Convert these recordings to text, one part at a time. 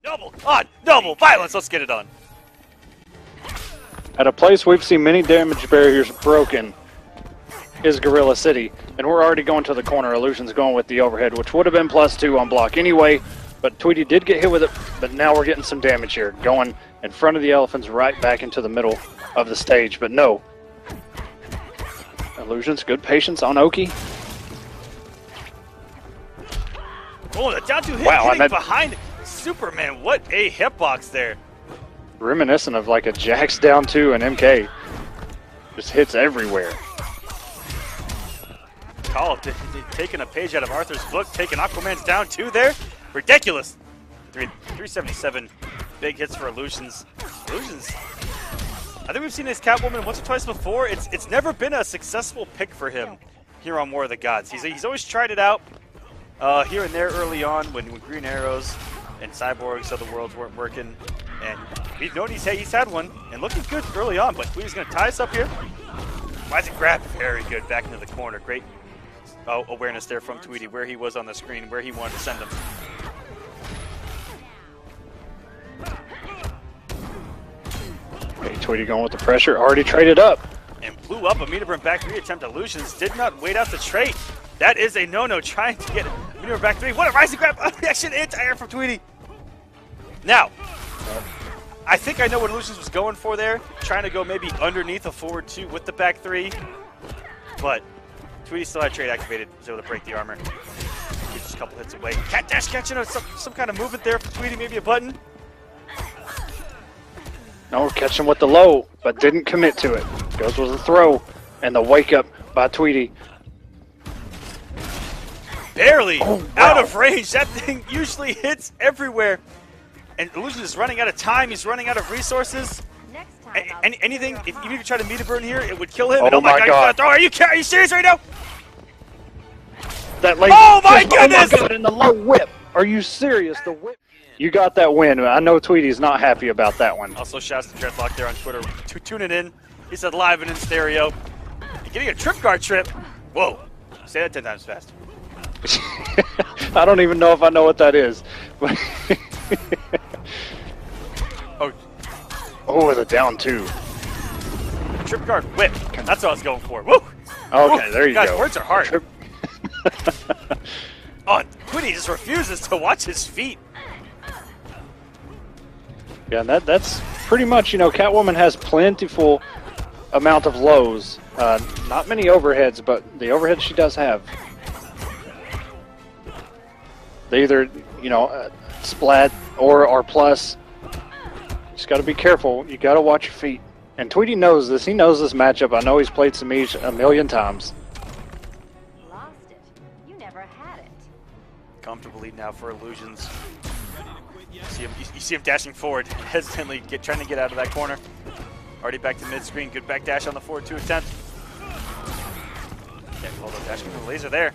Double on double violence. Let's get it on. At a place we've seen many damage barriers broken is Gorilla City, and we're already going to the corner. Illusion's going with the overhead, which would have been +2 on block anyway, but Tweety did get hit with it, but now we're getting some damage here. Going in front of the Elephants right back into the middle of the stage, but no. Illusion's good patience on Oki. Oh, the down 2 hit hitting behind Superman. What a hitbox there. Reminiscent of like a Jax down 2 and MK. Just hits everywhere. Call taking a page out of Arthur's book, taking Aquaman's down 2 there. Ridiculous. 377 big hits for Illusions. Illusions. I think we've seen this Catwoman once or twice before. It's never been a successful pick for him here on War of the Gods. He's always tried it out here and there early on when Green Arrows and Cyborgs of the worlds weren't working. And we've known he's had one and looking good early on, but Tweety's going to tie us up here. Rising grab, very good, back into the corner. Great awareness there from Tweety, where he was on the screen, where he wanted to send him. Okay, Tweety going with the pressure, already traded up. And blew up a meter burn back 3 attempt. Illusions did not wait out the trade. That is a no-no, trying to get meter burn back 3. What a rising grab, reaction anti-air from Tweety. Now, I think I know what Illusions was going for there, trying to go maybe underneath a forward 2 with the back 3, but Tweety still had trade activated, was able to break the armor. He's just a couple hits away. Cat dash catching some kind of movement there for Tweety, maybe a button. No, catching with the low, but didn't commit to it. Goes with a throw, and the wake up by Tweety. Barely out of range. That thing usually hits everywhere. And Illusion is running out of time. He's running out of resources. Anything, even if you try to meter burn here, it would kill him. Oh, my God. Are you serious right now? That lady, oh my goodness! Oh my God, and the low whip. Are you serious? The whip. You got that win. I know Tweety's not happy about that one. Also, shouts to Dreadlock there on Twitter. Tuning in. He said live and in stereo. You're getting a trip guard trip. Whoa. Say that 10 times fast. I don't even know if I know what that is. Oh, the down 2. Trip guard whip. That's what I was going for. Woo! Okay, woo. There you Guys, go. Words are hard. Oh, Tweety just refuses to watch his feet. Yeah, and that's pretty much, you know, Catwoman has plentiful amount of lows. Not many overheads, but the overheads she does have. They either, you know, splat or plus. Just got to be careful. You got to watch your feet. And Tweety knows this. He knows this matchup. I know he's played Samij a million times. Lost it. You never had it. Comfortable lead now for Illusions. You see him dashing forward, hesitantly trying to get out of that corner. Already back to mid-screen. Good back dash on the forward 2 attempt. Yeah, hold up, dashing for the laser there.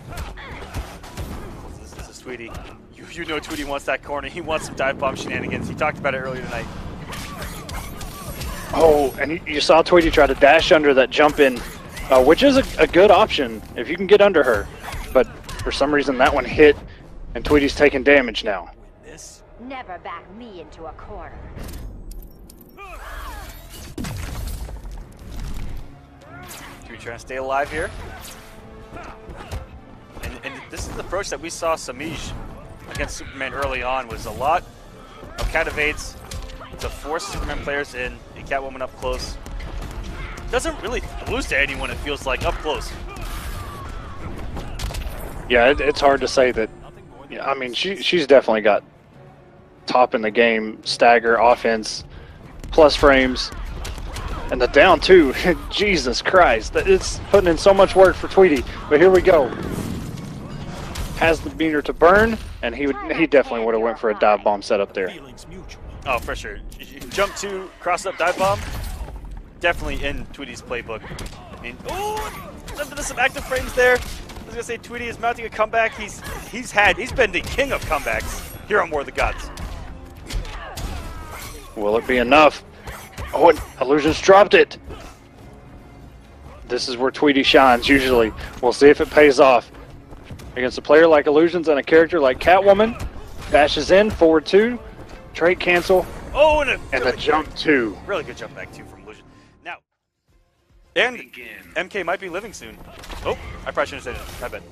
This is Tweety. You know Tweety wants that corner. He wants some dive bomb shenanigans. He talked about it earlier tonight. Oh, and you saw Tweety try to dash under that jump in, which is a good option if you can get under her. But for some reason that one hit, and Tweety's taking damage now. Never back me into a corner. Tweety trying to stay alive here. And this is the approach that we saw Samij against Superman early on, was a lot of cat evades to force Superman players in, and Catwoman up close. Doesn't really lose to anyone, it feels like, up close. Yeah, it's hard to say that. Yeah, I mean, she's definitely got top in the game, stagger, offense, plus frames, and the down 2. Jesus Christ, it's putting in so much work for Tweety. But here we go. Has the meter to burn, and he definitely would have went for a dive bomb setup there. Oh, for sure. Jump 2, cross up, dive bomb. Definitely in Tweety's playbook. I mean, oh, some active frames there. I was gonna say Tweety is mounting a comeback. He's been the king of comebacks here on War of the Gods. Will it be enough? Oh, and Illusions dropped it. This is where Tweety shines usually. We'll see if it pays off. Against a player like Illusions and a character like Catwoman, dashes in, forward 2, Trait cancel. Oh, and And the jump 2. really good jump back too from Illusion. Now, and MK might be living soon. Oh, I probably shouldn't have said it. My bad.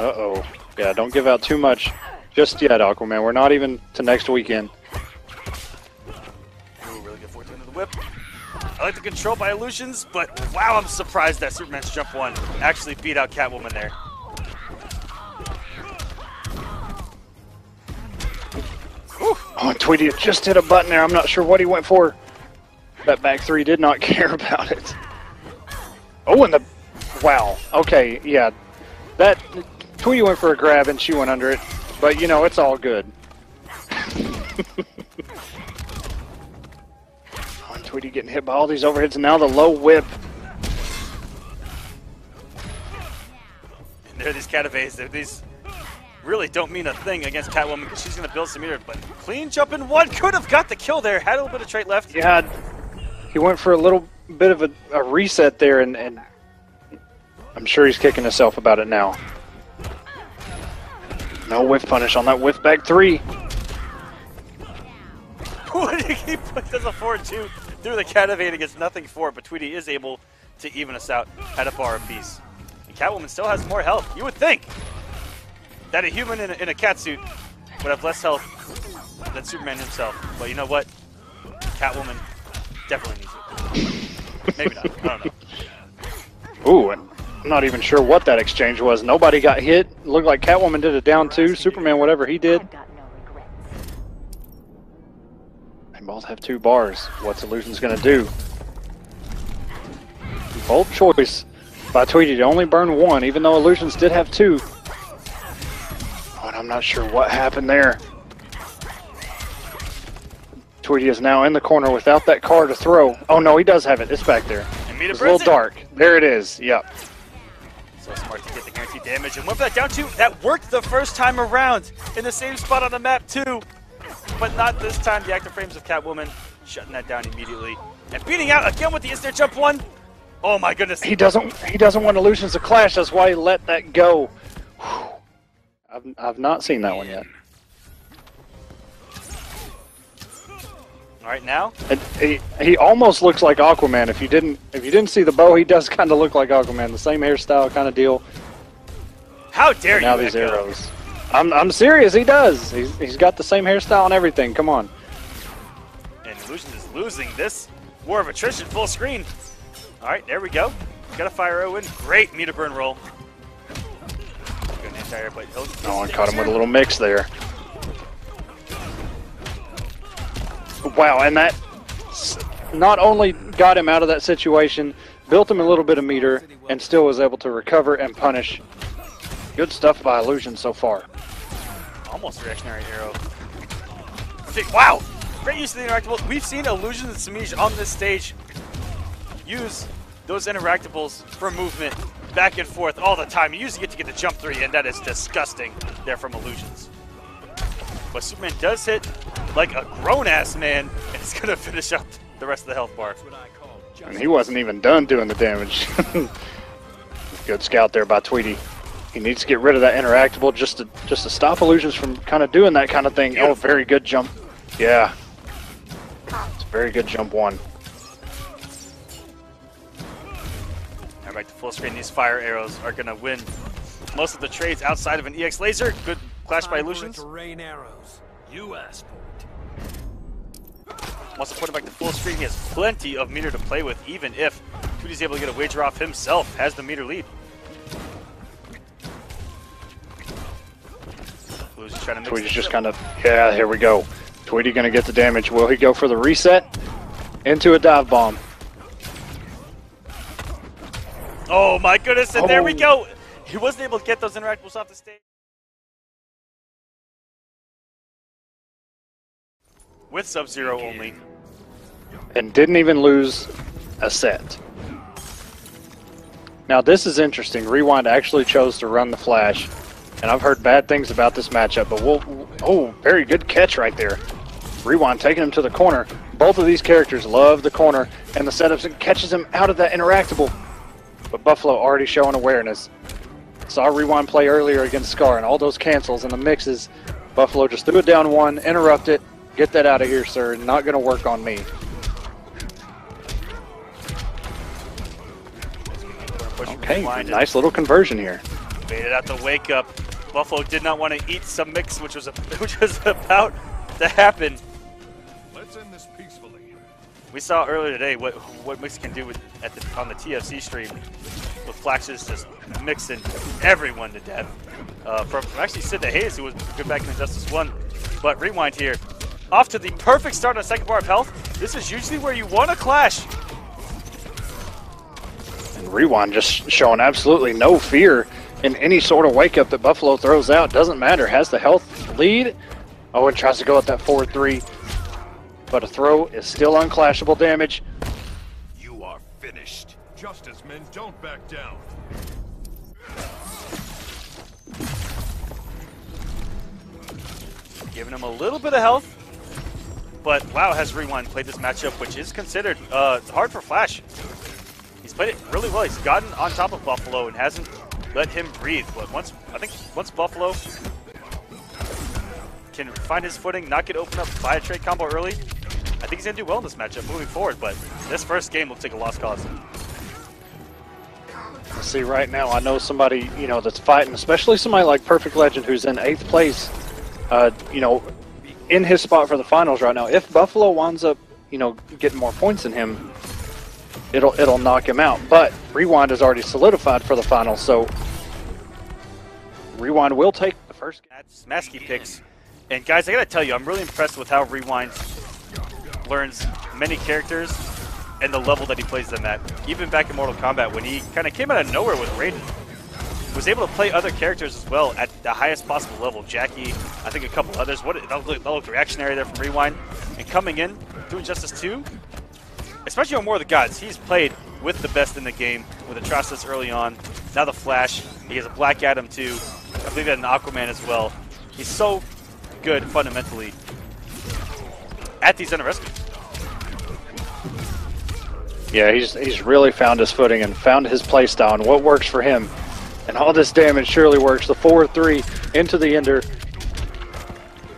Uh-oh. Yeah, don't give out too much just yet, Aquaman. We're not even to next weekend. Ooh, really good forward into the whip. I like the control by Illusions, but wow, I'm surprised that Superman's jump 1 actually beat out Catwoman there. Whew. Oh, and Tweety just hit a button there. I'm not sure what he went for. That back 3 did not care about it. Oh, and the... Wow. Okay, yeah. That... Tweety went for a grab and she went under it. But, you know, it's all good. Oh, and Tweety getting hit by all these overheads, and now the low whip. And there are these cat evades. These really don't mean a thing against Catwoman because she's going to build some meter. But clean jump in 1 could have got the kill there. Had a little bit of trait left. Yeah, he went for a little bit of a reset there, and I'm sure he's kicking himself about it now. No whiff punish on that whiff back 3. He does a 4-2 through the cat evade and gets nothing for it, but Tweety is able to even us out at a bar apiece. And Catwoman still has more health. You would think that a human in a cat suit would have less health than Superman himself. But you know what? Catwoman definitely needs it. Maybe not. I don't know. Ooh, and I'm not even sure what that exchange was. Nobody got hit. Looked like Catwoman did a down 2. Superman, whatever he did. I've got no regrets. They both have 2 bars. What's Illusion's gonna do? Bold choice by Tweety to only burn 1, even though Illusions did have 2. Oh, and I'm not sure what happened there. Tweety is now in the corner without that car to throw. Oh no, he does have it. It's back there. It's a little dark. There it is. Yep. So smart to get the guaranteed damage and went for that down 2. That worked the first time around in the same spot on the map too. But not this time. The active frames of Catwoman shutting that down immediately. And beating out again with the instant jump 1. Oh my goodness. He doesn't want Illusions to clash. That's why he let that go. Whew. I've not seen that one yet. All right, now And he almost looks like Aquaman. If you didn't see the bow, he does kind of look like Aquaman. The same hairstyle kind of deal. how dare you? Now these Echo. arrows. I'm serious. He does. He's got the same hairstyle and everything. Come on. And Illusion is losing this war of attrition full screen. All right, there we go. Got a fire arrow in. Great meter burn roll. Good anti-air, but No one caught him with a little mix there. Wow, and that not only got him out of that situation, built him a little bit of meter, and still was able to recover and punish. Good stuff by Illusion so far. almost reactionary arrow. Wow! Great use of the interactables. We've seen Illusion and Samij on this stage use those interactables for movement back and forth all the time. You usually get to get the jump 3, and that is disgusting there from Illusions. But Superman does hit like a grown-ass man, and it's going to finish up the rest of the health bar. And he wasn't even done doing the damage. Good scout there by Tweety. He needs to get rid of that interactable just to stop Illusions from kind of doing that kind of thing. Beautiful. Oh, very good jump. Yeah. It's a very good jump 1. All right, back to full screen. These fire arrows are going to win most of the trades outside of an EX laser. Good clash by Illusions. Rain arrows. You asked for it. Wants to put it back to full screen. He has plenty of meter to play with, even if Tweety's able to get a wager off himself, has the meter lead. Illusion's trying to mix Tweety's things just up. kind of, yeah, here we go. Tweety going to get the damage. Will he go for the reset? Into a dive bomb. Oh my goodness, and there we Oh. go. He wasn't able to get those interactables off the stage. With Sub-Zero only. And didn't even lose a set. Now this is interesting. Rewind actually chose to run the flash. And I've heard bad things about this matchup, but oh, very good catch right there. Rewind taking him to the corner. Both of these characters love the corner, and the setups catches him out of that interactable. But Buffalo already showing awareness. Saw Rewind play earlier against Scar, and all those cancels and the mixes. Buffalo just threw it down 1, interrupt it, Get that out of here, sir. Not going to work on me. Okay, nice little conversion here. Made it out the wake up. Buffalo did not want to eat some mix, which was about to happen. Let's end this peacefully. We saw earlier today what Mix can do on the TFC stream with Flaxes just mixing everyone to death. From actually Sid to Hayes, who was good back in Injustice 1. But Rewind here, off to the perfect start on the second bar of health. This is usually where you want to clash. And Rewind just showing absolutely no fear in any sort of wake up that Buffalo throws out. Doesn't matter, has the health lead. Oh, and tries to go at that 4-3. But a throw is still unclashable damage. You are finished. Justice men don't back down. Giving him a little bit of health. But WoW has Rewind played this matchup, which is considered hard for Flash. He's played it really well. He's gotten on top of Buffalo and hasn't let him breathe. But once Buffalo can find his footing, not get opened up by a trade combo early, I think he's going to do well in this matchup moving forward. But this first game looks like a lost cause. See, right now, I know somebody, you know, that's fighting, especially somebody like Perfect Legend, who's in 8th place, you know, in his spot for the finals right now. If Buffalo winds up, you know, getting more points than him, it'll knock him out. But Rewind is already solidified for the finals, so Rewind will take the first game. That's Smasky picks. And guys, I gotta tell you, I'm really impressed with how Rewind learns many characters and the level that he plays them at. Even back in Mortal Kombat, when he kind of came out of nowhere with Raiden, was able to play other characters as well at the highest possible level. Jackie, I think a couple others. That looked reactionary there from Rewind. And coming in, doing Justice 2, especially on War of the Gods, he's played with the best in the game, with Atrocitus early on, now the Flash, he has a Black Adam too, I believe he had an Aquaman as well. He's so good fundamentally at these Under Rescues. Yeah, he's really found his footing and found his play style and what works for him. And all this damage surely works. The 4-3 into the Ender.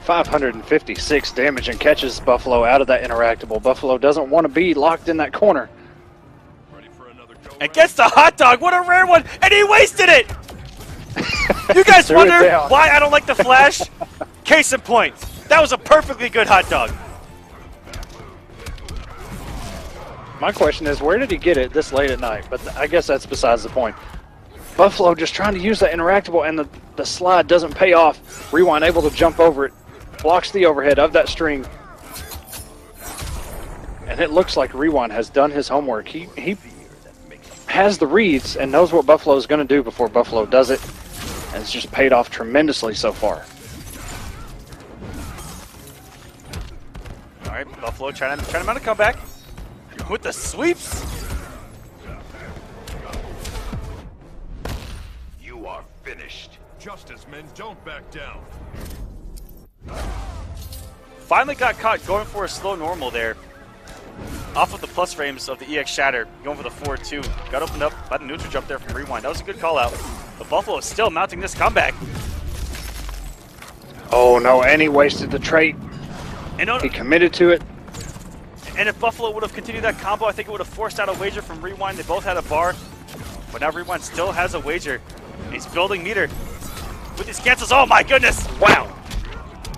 556 damage and catches Buffalo out of that interactable. Buffalo doesn't want to be locked in that corner. Ready for another go And gets the hot dog. What a rare one. And he wasted it. You guys wonder why I don't like the Flash? Case in point. That was a perfectly good hot dog. My question is, where did he get it this late at night? But I guess that's besides the point. Buffalo just trying to use that interactable, and the slide doesn't pay off. Rewind able to jump over it. Blocks the overhead of that string. And it looks like Rewind has done his homework. He has the reads and knows what Buffalo is going to do before Buffalo does it. And it's just paid off tremendously so far. All right, Buffalo trying to mount a comeback with the sweeps. You are finished. Justice men don't back down. Finally got caught going for a slow normal there. Off of the plus frames of the EX Shatter, going for the 4-2. Got opened up by the neutral jump there from Rewind. That was a good call out. But Buffalo is still mounting this comeback. Oh no, and he wasted the trait. And he committed to it. And if Buffalo would have continued that combo, I think it would have forced out a wager from Rewind. They both had a bar. But now Rewind still has a wager. He's building meter with these cancels. Oh my goodness! Wow!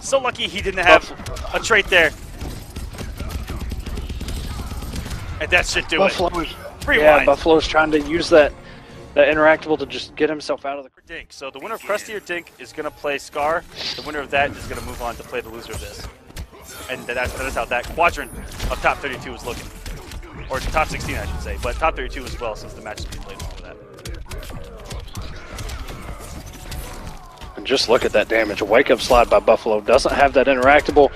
So lucky he didn't have a trait there. And that should do it. Rewind. Yeah, Buffalo's trying to use that interactable to just get himself out of the... Dink. So the winner of Krusty or Dink is going to play Scar. The winner of that is going to move on to play the loser of this. And that is how that quadrant of top 32 is looking. Or top 16, I should say. But top 32 as well, since the match is being played before that. And just look at that damage. A wake-up slide by Buffalo. Doesn't have that interactable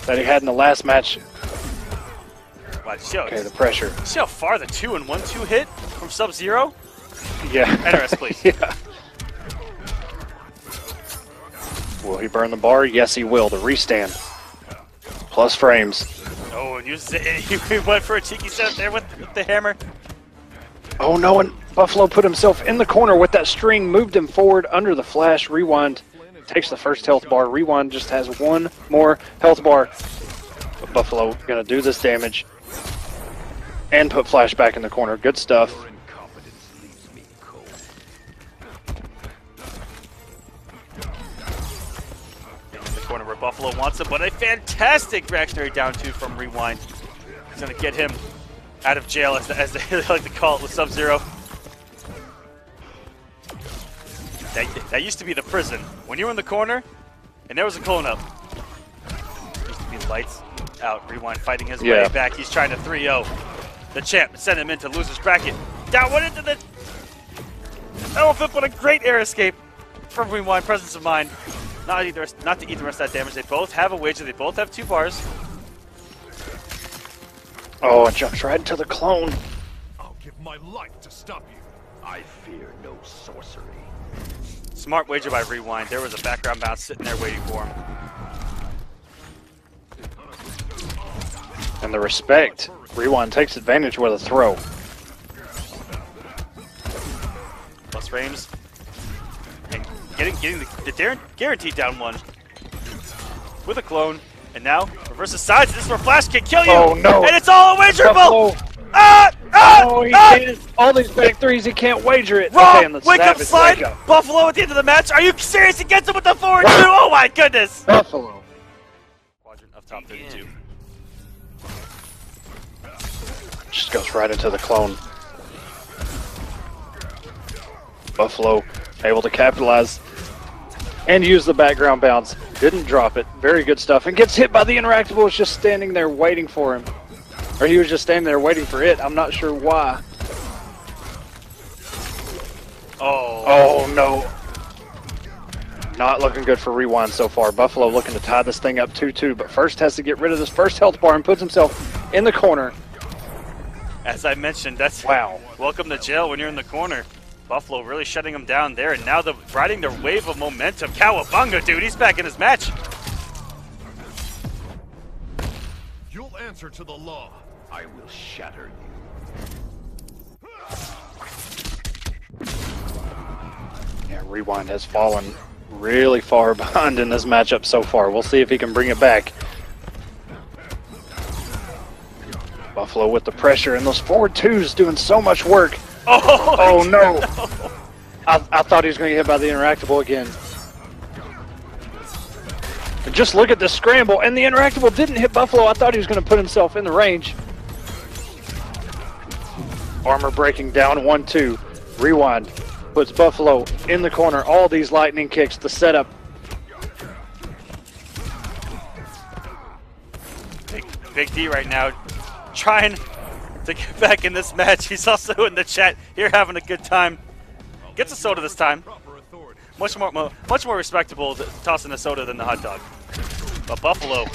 that he had in the last match. Wow, okay, the pressure. See how far the 2 and 1-2 hit from Sub-Zero? Yeah. NRS, please. Yeah. Will he burn the bar? Yes, he will. The restand. Plus frames. Oh, and he went for a cheeky set there with the hammer. Oh no, and Buffalo put himself in the corner with that string, moved him forward under the flash. Rewind takes the first health bar. Rewind just has one more health bar. But Buffalo gonna do this damage and put Flash back in the corner. Good stuff. Your incompetence leaves me cold. In the corner where Buffalo wants him, but a fantastic reactionary down 2 from Rewind. He's gonna get him out of jail, as they like to call it with Sub-Zero. That used to be the prison. When you were in the corner, and there was a clone up. Used to be lights out. Rewind fighting his way back. He's trying to 3-0. The champ sent him into loser's bracket. Down one into the elephant, but a great air escape from Rewind. Presence of mind. Not to eat the rest of that damage. They both have a wager. They both have 2 bars. Oh, it jumps right into the clone. I'll give my life to stop you. I fear no sorcery. Smart wager by Rewind. There was a background bounce sitting there waiting for him. And the respect. Rewind takes advantage with a throw. Plus frames. And getting the guaranteed down 1 with a clone. And now reverses sides. This is where Flash can kill you. Oh no! And it's all unwagerable. Oh, he can't. All these back threes, he can't wager it. Wrong! Okay, and the Wake up savage slide! wake up. Buffalo at the end of the match. Are you serious? He gets him with the forward 2. Oh my goodness! Buffalo. Quadrant of top 32. Just goes right into the clone. Buffalo able to capitalize and use the background bounce. Didn't drop it. Very good stuff. And gets hit by the Interactable. Was just standing there waiting for him. Or he was just standing there waiting for it. I'm not sure why. Oh no. Not looking good for Rewind so far. Buffalo looking to tie this thing up 2-2, but first has to get rid of this first health bar and puts himself in the corner. As I mentioned, that's Wow. welcome to jail when you're in the corner. Buffalo really shutting him down there, and now riding the wave of momentum. Cowabunga, dude, he's back in his match. You'll answer to the law. I will shatter you. Yeah, Rewind has fallen really far behind in this matchup so far. We'll see if he can bring it back. Buffalo with the pressure, and those forward 2s doing so much work. Oh no! I thought he was going to get hit by the Interactable again. But just look at the scramble, and the Interactable didn't hit Buffalo. I thought he was going to put himself in the range. Armor breaking down 1-2. Rewind puts Buffalo in the corner. All these lightning kicks, the setup. Big D right now trying to get back in this match. He's also in the chat here having a good time. Gets a soda this time. Much more respectable tossing a soda than the hot dog. But Buffalo,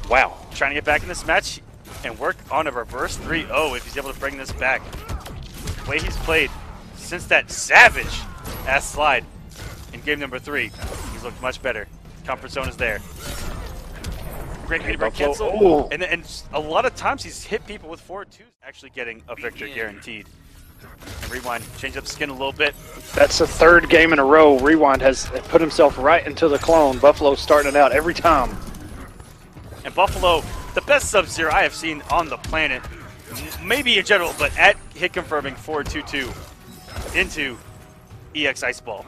wow, trying to get back in this match and work on a reverse 3-0 if he's able to bring this back. The way he's played since that savage-ass slide in game number 3, he's looked much better. Comfort zone is there. Great mini break cancel. Oh. And a lot of times he's hit people with forward 2s, actually getting a victory guaranteed. And Rewind changed up skin a little bit. That's the 3rd game in a row. Rewind has put himself right into the clone. Buffalo starting it out every time. And Buffalo, the best Sub-Zero I have seen on the planet, maybe in general, but at hit confirming forward 2-2 into EX Ice Ball.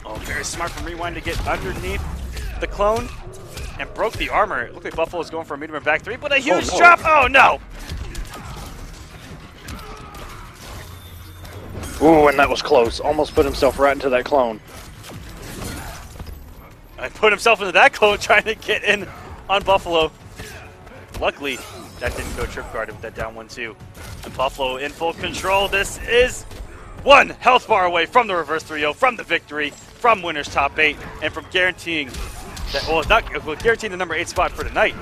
Oh, very smart from Rewind to get underneath the clone and broke the armor. It looked like Buffalo was going for a medium back 3, but a huge drop. Oh no! Ooh, and that was close. Almost put himself right into that clone. I put himself into that clone trying to get in on Buffalo. Luckily, that didn't go trip guarded with that down 1-2. And Buffalo in full control. This is 1 health bar away from the reverse 3-0, from the victory, from winner's top 8, and from guaranteeing that, guaranteeing the number 8 spot for tonight.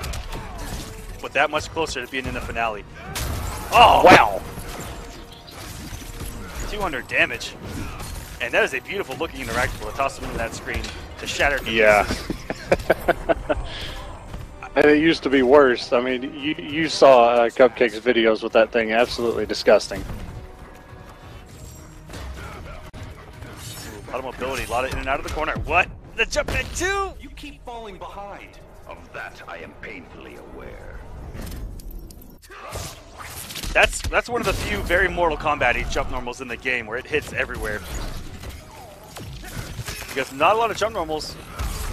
But that much closer to being in the finale. Oh, wow. 200 damage. And that is a beautiful looking Interactable to toss him into that screen to shatter. Yeah. And it used to be worse. I mean, you saw Cupcake's videos with that thing. Absolutely disgusting. lot of mobility, a lot of in and out of the corner. What? The jump back too? You keep falling behind. Of that, I am painfully aware. That's one of the few very Mortal Kombat-y jump normals in the game where it hits everywhere. Because not a lot of jump normals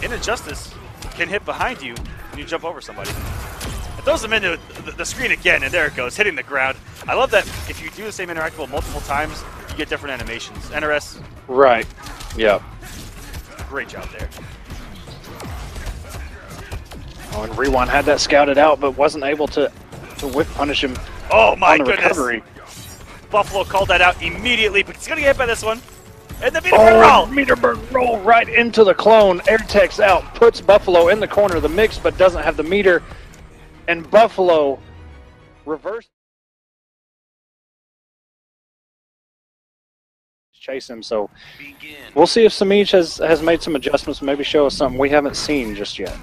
in Injustice can hit behind you when you jump over somebody. It throws them into the screen again, and there it goes, hitting the ground. I love that if you do the same interactable multiple times, you get different animations. NRS. Right. Yep. Great job there. Oh, and Rewind had that scouted out, but wasn't able to whip punish him. Oh my on the goodness. recovery. Buffalo called that out immediately, but he's going to get hit by this one. And the Meterburn roll! Meterburn roll right into the clone. Airtex out, puts Buffalo in the corner of the mix, but doesn't have the meter. And Buffalo reverse. Chase him, so we'll see if Samij has made some adjustments, maybe show us something we haven't seen just yet.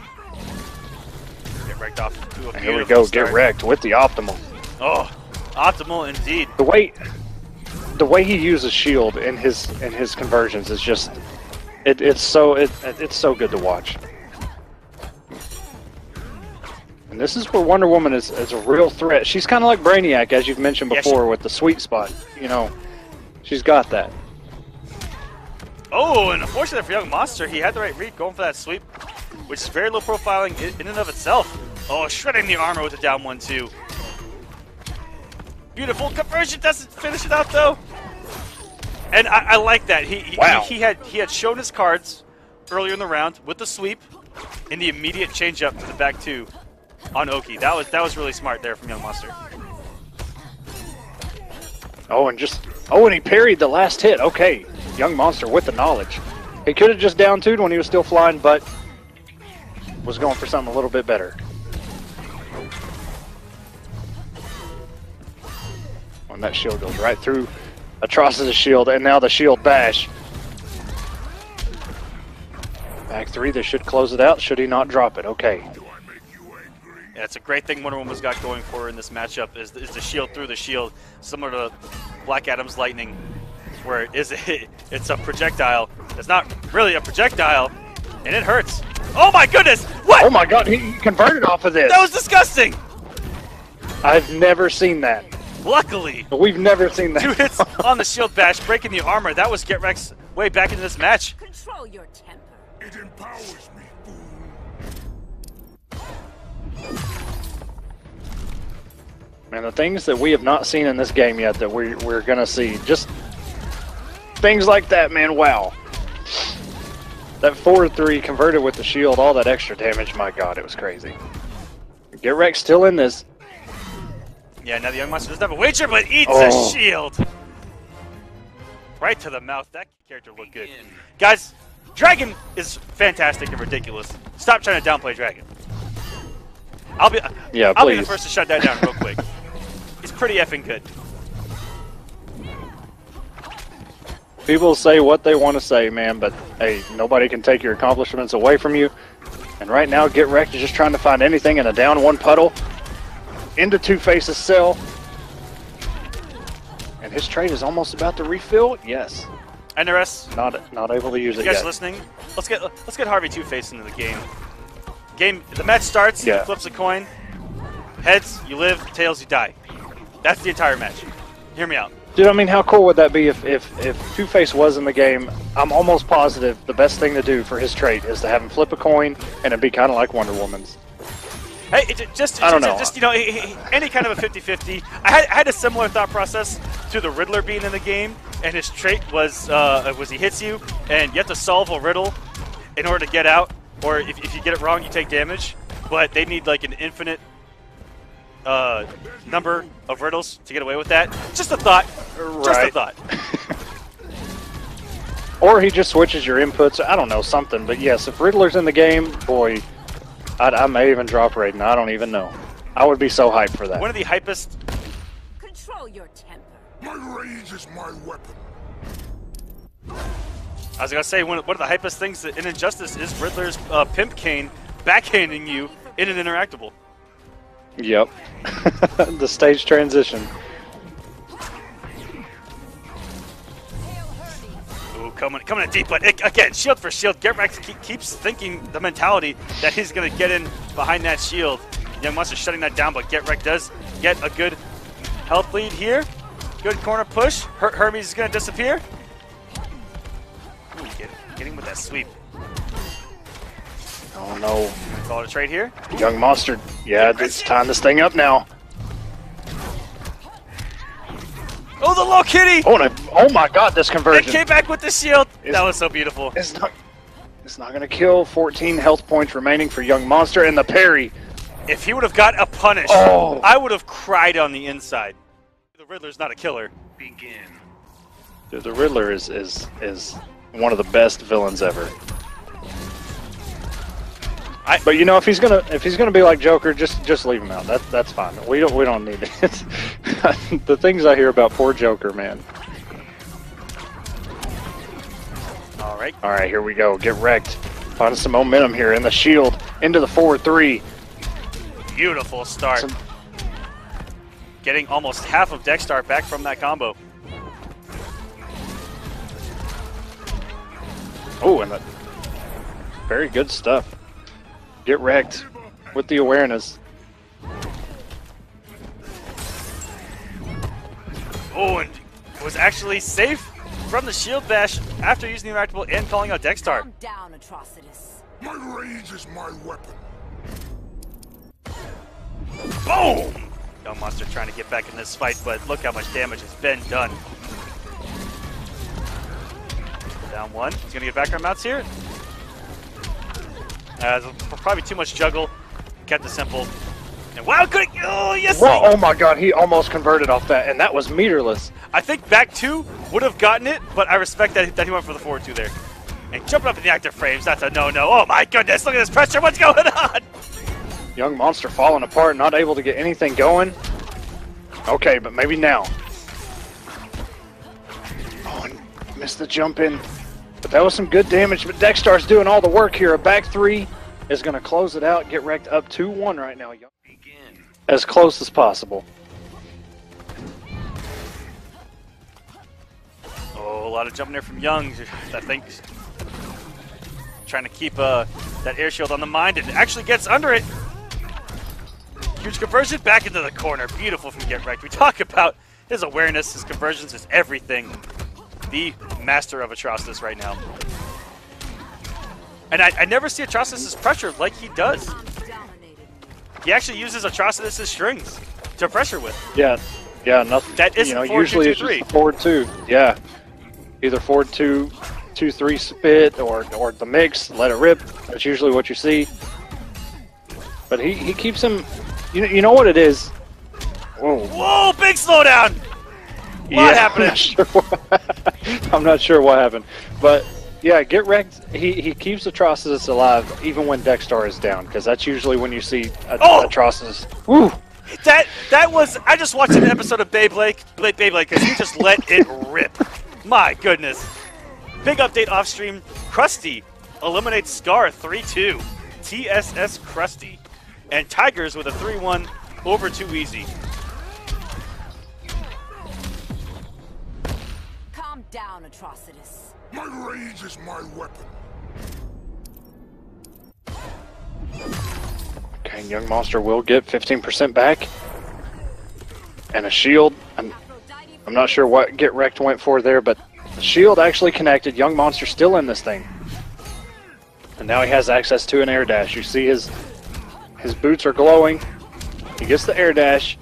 Get wrecked off to a And here we go, start. get wrecked with the optimal. Oh, optimal indeed. The way he uses shield in his conversions is just it's so good to watch. And this is where Wonder Woman is a real threat. She's kind of like Brainiac, as you've mentioned before, with the sweet spot. You know, she's got that. Oh, and unfortunately for Young Monster, he had the right read going for that sweep, which is very low profiling in and of itself. Oh, shredding the armor with a down 1-2. Beautiful conversion, doesn't finish it out though. And I like that. He had shown his cards earlier in the round with the sweep and the immediate change up to the back two on Oki. That was really smart there from Young Monster. Oh, and he parried the last hit. Okay, Young Monster with the knowledge. He could have just down 2'd when he was still flying, but was going for something a little bit better. And that shield goes right through Atrocitus' shield, and now the shield bash. Back 3, they should close it out. Should he not drop it? Okay. Yeah, it's a great thing Wonder Woman's got going for her in this matchup is the shield through the shield, similar to Black Adam's lightning, where it's a projectile. It's not really a projectile, and it hurts. Oh my goodness! What? Oh my god, he converted off of this. That was disgusting! I've never seen that. Luckily, We've never seen that. 2 hits on the shield bash, breaking the armor. That was Get Rex way back into this match. Control your temper. It empowers me, fool. Man, the things that we have not seen in this game yet that we're going to see. Just things like that, man. Wow. That 4-3 converted with the shield, all that extra damage. My god, it was crazy. Get Rex still in this. Yeah, now the Young Monster doesn't have a wager, but eats a shield. Right to the mouth. That character looked good. Guys, Dragon is fantastic and ridiculous. Stop trying to downplay Dragon. I'll be the first to shut that down real quick. He's pretty effing good. People say what they want to say, man, but hey, nobody can take your accomplishments away from you. And right now, Get Wrecked is just trying to find anything in a down 1 puddle. Into Two-Face's cell. And his trade is almost about to refill. Yes. NRS. Not able to use it You guys yet. listening? Let's get Harvey Two-Face into the game. The match starts. Yeah. He flips a coin. Heads, you live. Tails, you die. That's the entire match. Hear me out. Dude, I mean, how cool would that be if Two-Face was in the game? I'm almost positive the best thing to do for his trait is to have him flip a coin and it'd be kind of like Wonder Woman's. Hey, I don't know. Just you know, any kind of a 50-50. I had a similar thought process to the Riddler being in the game, and his trait was he hits you, and you have to solve a riddle in order to get out, or if you get it wrong, you take damage. But they need like an infinite number of riddles to get away with that. Just a thought. Just a thought. Or he just switches your inputs. I don't know, something. But yes, if Riddler's in the game, boy, I may even drop Raiden. I don't even know. I would be so hyped for that. One of the hypest. Control your temper. My rage is my weapon. I was gonna say one of the hypest things in Injustice is Riddler's pimp cane backhanding you in an interactable. Yep. The stage transition. Ooh, coming in deep, but again, shield for shield. Get Wrecked keeps thinking the mentality that he's going to get in behind that shield. Young Monster shutting that down, but Get Wrecked does get a good health lead here. Good corner push. Hermes is going to disappear. Ooh, getting with that sweep. Oh no. Call it a trade here. Young Monster. Yeah, it's tying this thing up now. Oh, the low kitty! Oh, no. Oh my god, this It conversion. came back with the shield. That was so beautiful. It's not going to kill. 14 health points remaining for Young Monster, and the parry. If he would have got a punish, Oh. I would have cried on the inside. The Riddler's not a killer. Begin. Dude, the Riddler is one of the best villains ever. But you know, if he's gonna be like Joker, just leave him out. That's fine. We don't need it. The things I hear about poor Joker, man. All right, here we go. Get Wrecked. Find some momentum here in the shield into the 4-3. Beautiful start. Getting almost half of Dexstar back from that combo. Oh, and that very good stuff. Get Wrecked with the awareness. Oh, and was actually safe from the shield bash after using the interactable and calling out Dexstar. Calm down, Atrocitus. My rage is my weapon. Boom! Young Monster trying to get back in this fight, but look how much damage has been done. Down one. He's going to get background mounts here. Probably too much juggle. Kept it simple. And wow, good! Oh, yes! Whoa, oh my god, he almost converted off that, and that was meterless. I think back two would have gotten it, but I respect that he went for the forward two there. And jumping up in the active frames, that's a no-no. Oh my goodness, look at this pressure. What's going on? Young Monster falling apart, not able to get anything going. Okay, but maybe now. Oh, and missed the jump in. But that was some good damage, but Dexstar's doing all the work here. A back three is going to close it out. Get Wrecked up 2-1 right now. Begin. As close as possible. Oh, a lot of jumping there from Young. I think trying to keep that air shield on the mind. It actually gets under it. Huge conversion back into the corner. Beautiful from Get Wrecked. We talk about his awareness, his conversions, his everything. The master of Atrocitus right now. And I never see Atrocitus' pressure like he does. He actually uses Atrocitus' strings to pressure with. Yeah, nothing. That isn't forward usually 2, it's 2, just 3. the forward two. Yeah, either forward 2-2-3 spit or the mix. Let it rip. That's usually what you see. But he keeps him. You know what it is. Whoa! Whoa! Big slowdown. What happened? I'm not sure what happened, but yeah, Get Wrecked. He keeps Atrocitus alive even when Dexstar is down, because that's usually when you see Atrocitus. Woo! That was. I just watched an episode of Beyblade because he just let it rip. My goodness. Big update off stream. Krusty eliminates Scar 3-2. TSS Krusty. And Tigers with a 3-1 over Too Easy. Calm down, Atrocitus. My rage is my weapon. Okay, Young Monster will get 15% back. And a shield. I'm not sure what Get Wrecked went for there, but the shield actually connected. Young Monster still in this thing. And now he has access to an air dash. You see his boots are glowing. He gets the air dash.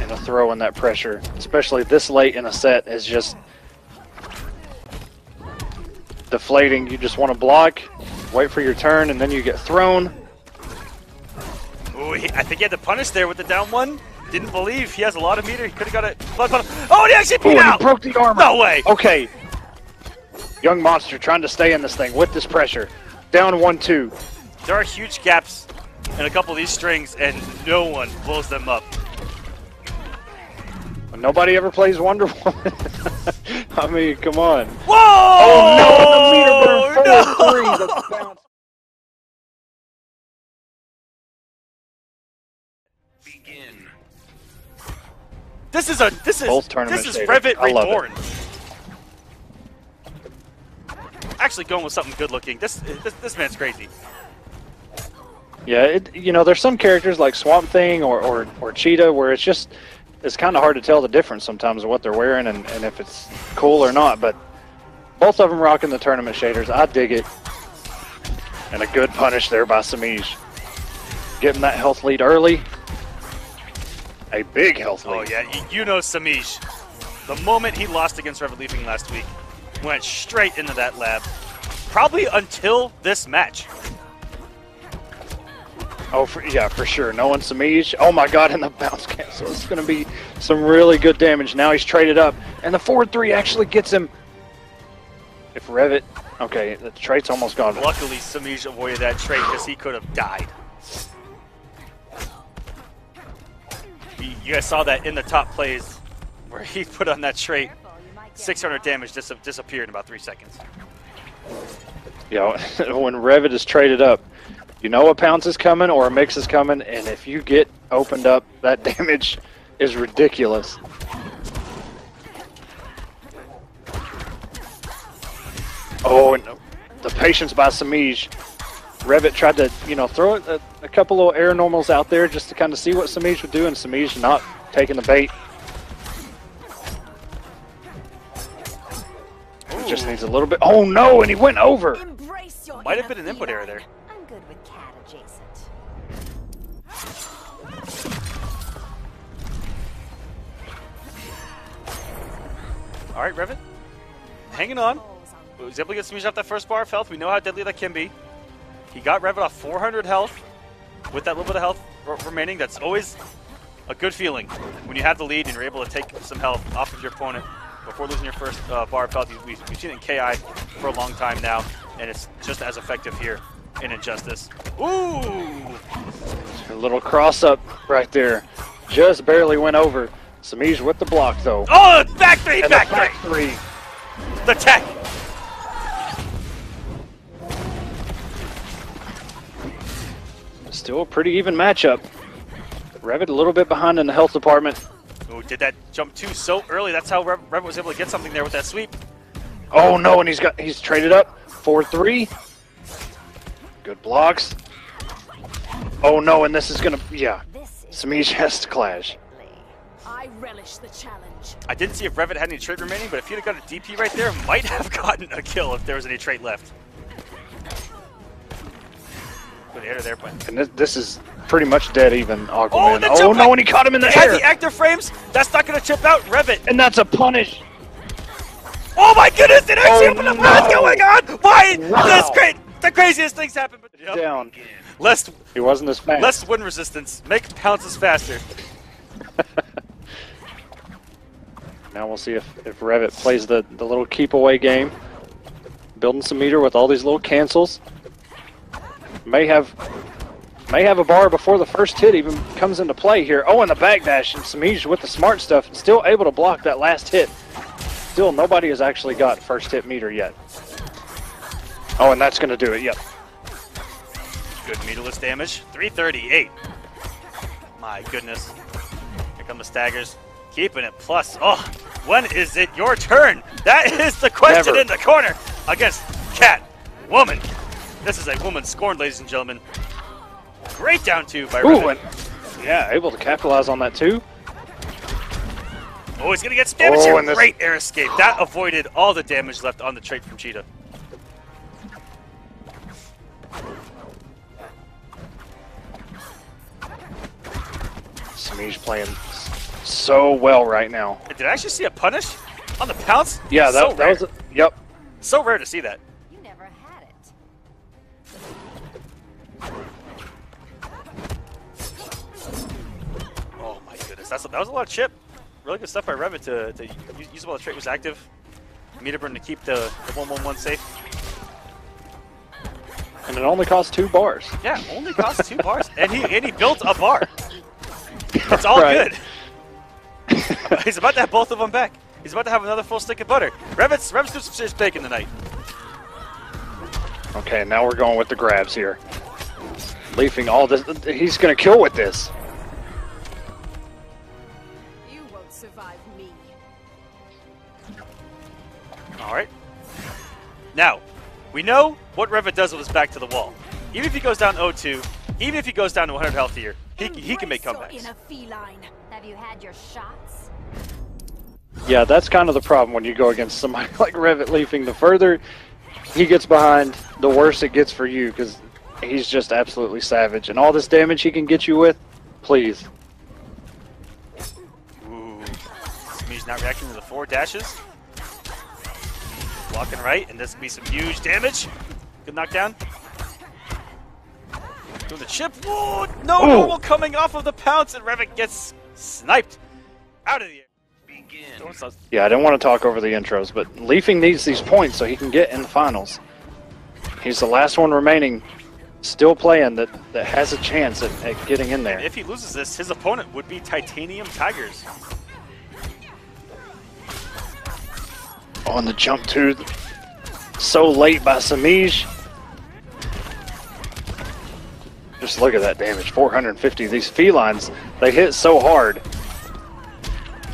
And a throw in that pressure, especially this late in a set, is just deflating. You just want to block, wait for your turn, and then you get thrown. Ooh, I think he had to punish there with the down one. Didn't believe he has a lot of meter. He could have got it. Oh, and he actually beat out. He broke the armor. No way. Okay. Young Monster trying to stay in this thing with this pressure. Down 1-2. There are huge gaps in a couple of these strings, and no one blows them up. Nobody ever plays Wonder Woman. I mean, come on. Whoa! Oh no! The meter burn 4-3. That's bounced. Begin. This is Both tournament shaded. Revit I love Reborn. actually going with something good looking. This man's crazy. Yeah, you know, there's some characters like Swamp Thing or Cheetah where it's kind of hard to tell the difference sometimes of what they're wearing and if it's cool or not. But both of them rocking the tournament shaders. I dig it. And a good punish there by Samij. Getting that health lead early. A big health lead. Oh yeah, you know Samij. The moment he lost against Revet Leaping last week, went straight into that lab. Probably until this match. Oh, yeah, for sure. No one Samij. Oh my god, and the bounce cancel. It's going to be some really good damage. Now he's traded up, and the forward 3 actually gets him. If Revet... Okay, the trait's almost gone. Luckily, Samij avoided that trait because he could have died. You guys saw that in the top plays where he put on that trait. 600 damage disappeared in about 3 seconds. Yeah, when Revet is traded up, you know a pounce is coming or a mix is coming, and if you get opened up, that damage is ridiculous. Oh, and the patience by Samij. Revet tried to, you know, throw a couple little air normals out there just to kind of see what Samij would do, and Samij not taking the bait. He just needs a little bit. Oh no, and he went over. Might have been an input error there. I'm good with cat adjacent. All right, Revet, hanging on. He was able to get Samij off that first bar of health. We know how deadly that can be. He got Revet off 400 health with that little bit of health remaining. That's always a good feeling when you have the lead and you're able to take some health off of your opponent before losing your first bar of health. We've seen it in KI for a long time now, and it's just as effective here in Injustice. Ooh! A little cross up right there. Just barely went over. Samij with the block though. Oh, back three, And back the back three. three. The tech. Still a pretty even matchup. Revet a little bit behind in the health department. Ooh, did that jump too so early. That's how Revet was able to get something there with that sweep. Oh no, and he's traded up. 4-3. Good blocks. Oh no, and this is gonna, yeah. Samij has to clash. I relish the challenge. I didn't see if Revet had any trait remaining, but if he'd have got a DP right there, might have gotten a kill if there was any trait left. Good air there, but... And this is pretty much dead even, Aquaman. Oh, no, and he caught him in the He had air. the active frames. That's not going to chip out Revet. And that's a punish. Oh my goodness, it actually Oh, opened up. no. What's going on? Why? Wow. That's great. The craziest things happen. But yep. Down. Less He wasn't as fast. less wind resistance. Make pounces faster. Now we'll see if Revet plays the little keep away game. Building some meter with all these little cancels. May have a bar before the first hit even comes into play here. Oh, and the backdash, and Samij with the smart stuff, and still able to block that last hit. Still, nobody has actually got first hit meter yet. Oh, and that's going to do it, yep. Good meterless damage. 338. My goodness. Here come the staggers. Keeping it plus. Oh, when is it your turn? That is the question Never. in the corner against Cat Woman. This is a woman scorned, ladies and gentlemen. Great down two by Ooh, Revet. and yeah, able to capitalize on that too. Oh, he's going to get some damage Oh, here. and this- Great air escape. That avoided all the damage left on the trait from Cheetah. Samij playing so well right now. Did I actually see a punish on the pounce? Yeah, So that rare. was yep. So rare to see that. You never had it. Oh my goodness, that was a lot of chip. Really good stuff by Revet to use while the trait was active. Meterburn to keep the 1-1-1 safe. And it only costs 2 bars. Yeah, only costs 2 bars, and he built a bar. It's all Right. good. He's about to have both of them back. He's about to have another full stick of butter. Revet's doing some serious bacon tonight. Okay, now we're going with the grabs here. Leafing all this. He's going to kill with this. You won't survive me. All right. Now, We know what Revit does with his back to the wall. Even if he goes down 0-2, even if he goes down to 100 health here, he can make comebacks. In a feline. Have you had your shots? Yeah, that's kind of the problem when you go against somebody like Revit Leafing. The further he gets behind, the worse it gets for you, because he's just absolutely savage. And all this damage he can get you with, please. Ooh. Smee's not reacting to the 4 dashes. Blocking right, and this could be some huge damage. Good knockdown. Doing the chip. Ooh, no normal coming off of the pounce, and Revit gets sniped out of the air. Yeah, I didn't want to talk over the intros, but Leafing needs these points so he can get in the finals. He's the last one remaining, still playing, that has a chance at getting in there. If he loses this, his opponent would be Titanium Tigers. On the jump too, so late by Samij. Just look at that damage, 450. These felines, they hit so hard.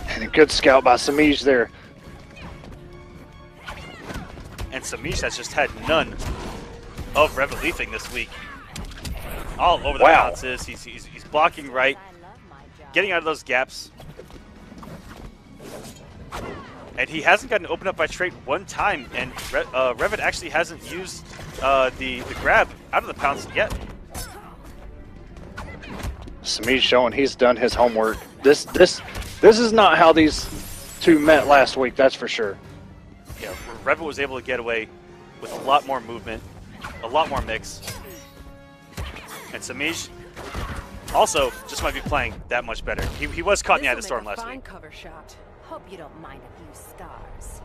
And a good scout by Samij there. And Samij has just had none of Revit Leafing this week. All over the bounces. He's blocking right, getting out of those gaps. And he hasn't gotten opened up by Trait one time, and Revit actually hasn't used the grab out of the pounce yet. Samij showing he's done his homework. This is not how these two met last week, that's for sure. Yeah, Revit was able to get away with a lot more movement, a lot more mix. And Samij also just might be playing that much better. He was caught in the eye of the storm last week. Cover shot. Hope you don't mind a few scars.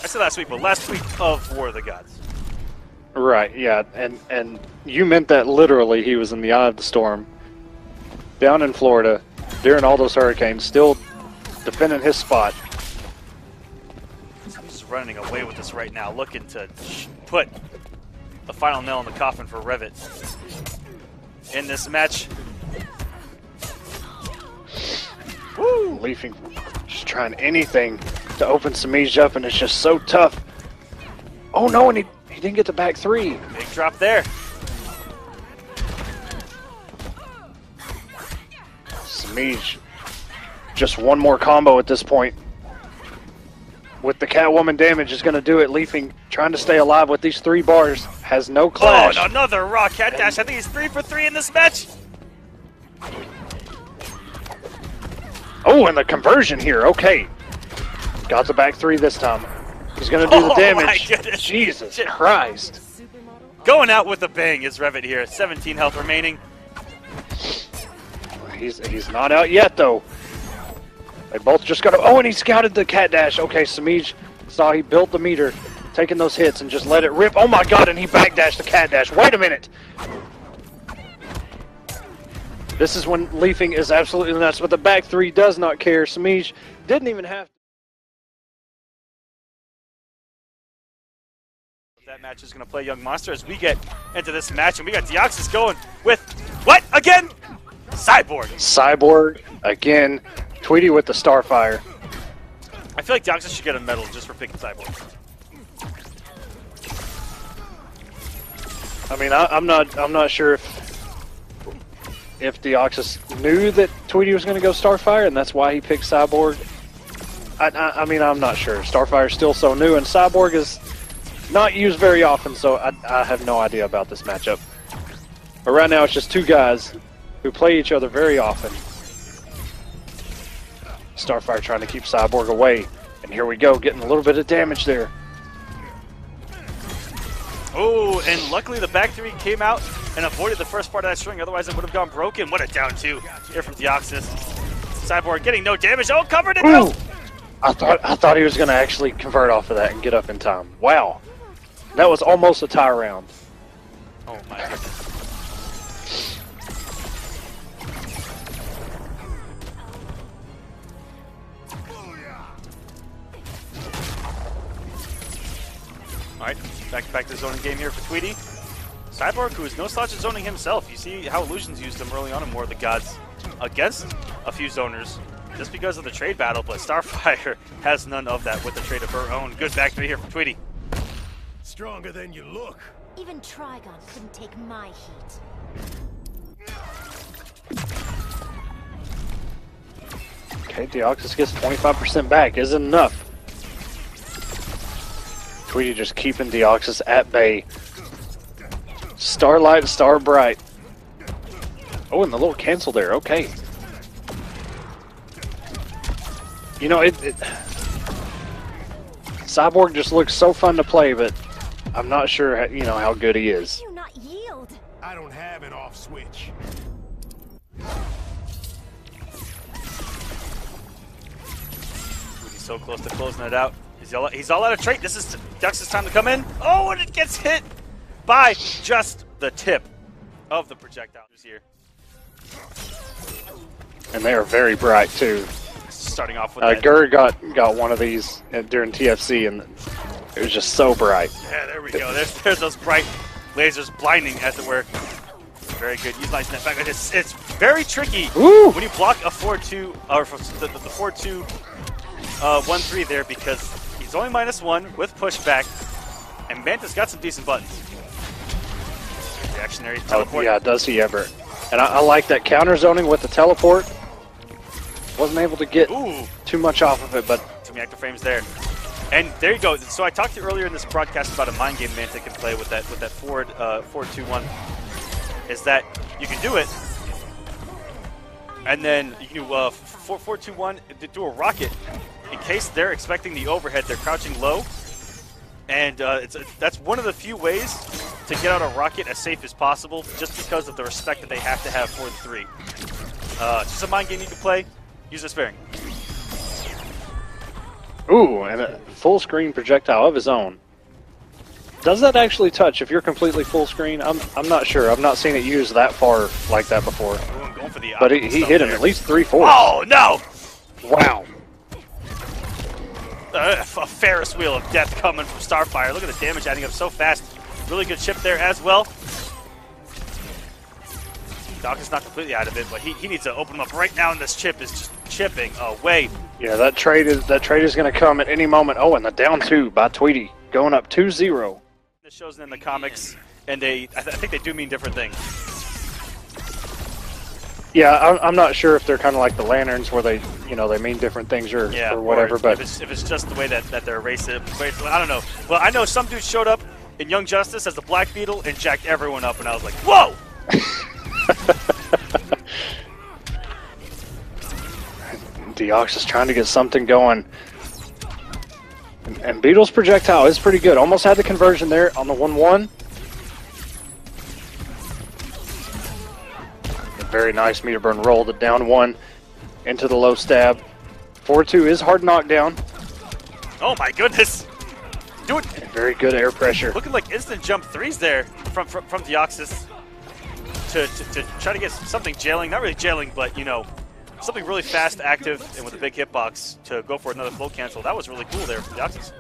I said last week, but last week of War of the Gods. Right, yeah, and you meant that literally. He was in the eye of the storm, down in Florida, during all those hurricanes, still defending his spot. He's running away with this right now, looking to put the final nail in the coffin for Revit in this match. Woo! Leafing, just trying anything to open Samij up, and it's just so tough. Oh no, and he didn't get the back 3. Big drop there. Samij, just one more combo at this point. With the Catwoman damage is going to do it. Leafing trying to stay alive with these 3 bars. Has no clash. Oh, and another raw cat dash. I think he's 3 for 3 in this match. Oh, and the conversion here. Okay. Got the back 3 this time. He's going to do the damage. My goodness. Jesus Christ. Going out with a bang is Revit here. 17 health remaining. He's not out yet, though. They both just got to... Oh, and he scouted the cat dash. Okay, Samij saw he built the meter, taking those hits, and just let it rip. Oh, my God, and he backdashed the cat dash. Wait a minute. This is when Leafing is absolutely nuts, but the back 3 does not care. Samij didn't even have... That match is going to play Young Monster as we get into this match, and we got Deoxys going with... What? Again? Cyborg. Cyborg, again. Tweety with the Starfire. I feel like Deoxys should get a medal just for picking Cyborg. I mean, I'm not sure if Deoxys knew that Tweety was going to go Starfire, and that's why he picked Cyborg. I mean, I'm not sure. Starfire's still so new, and Cyborg is not used very often, so I have no idea about this matchup. But right now, it's just 2 guys who play each other very often. Starfire trying to keep Cyborg away. And here we go, getting a little bit of damage there. Oh, and luckily the back 3 came out and avoided the first part of that string. Otherwise, it would have gone broken. What a down 2 here from Deoxys. Cyborg getting no damage. Oh, covered it though. I thought he was going to actually convert off of that and get up in time. Wow. That was almost a tie round. Oh my goodness. Alright, back to zoning game here for Tweety. Cyborg, who is no slouch at zoning himself. You see how Illusions used him early on in War of the Gods against a few zoners just because of the trade battle, but Starfire has none of that with the trade of her own. Good back 3 here for Tweety. Stronger than you look. Even Trigon couldn't take my heat. Okay, Deoxys gets 25% back. Isn't enough. Tweety just keeping Deoxys at bay. Starlight, Star Bright. Oh, and the little cancel there. Okay. You know, Cyborg just looks so fun to play, but I'm not sure, how good he is. Do you not yield? I don't have an off switch. He's so close to closing it out. He's all out of trait. This is Deoxys' time to come in. Oh, and it gets hit by just the tip of the projectile here. And they are very bright, too. Starting off with that. Gur got one of these during TFC, and it was just so bright. Yeah, there we go. There's those bright lasers blinding, as it were. Very good. Utilizing that back. It's very tricky when you block a 4-2, or the 4-2 1-3 there, because he's only -1 with pushback, and Mantis got some decent buttons. Reactionary teleport. Oh, yeah, does he ever. And I like that counter zoning with the teleport. Wasn't able to get too much off of it, but too many active frames there. And there you go. So I talked to you earlier in this broadcast about a mind game Mantic can play with that forward 4-2-1. Is that you can do it, and then you can do 4-2-1, do a rocket in case they're expecting the overhead. They're crouching low, and that's one of the few ways to get out a rocket as safe as possible, just because of the respect that they have to have for the 3. Just a mind game you can play. Use it sparing. Ooh, and a full screen projectile of his own. Does that actually touch if you're completely full screen? I'm not sure. I've not seen it used that far like that before. Ooh, I'm going for the but he hit him at least 3/4. Oh no! Wow. A Ferris wheel of death coming from Starfire. Look at the damage adding up so fast. Really good chip there as well. Doc is not completely out of it, but he needs to open him up right now, and this chip is just chipping away. Yeah, that trade is going to come at any moment. Oh, and the down 2 by Tweety, going up 2-0. This shows in the comics, and I think they do mean different things. Yeah, I'm not sure if they're kind of like the lanterns, where they mean different things or whatever. But if it's just the way that they're racist, I don't know. Well, I know some dude showed up in Young Justice as the Black Beetle and jacked everyone up, and I was like, whoa! Deoxys trying to get something going. And Beetle's projectile is pretty good. Almost had the conversion there on the 1-1. A very nice meter burn roll. The down 1 into the low stab. 4-2 is hard knockdown. Oh my goodness! Dude, very good air pressure. Looking like instant jump 3s there from Deoxys to try to get something jailing. Not really jailing, but something really fast, active, and with a big hitbox to go for another flow cancel. That was really cool there from Deoxys.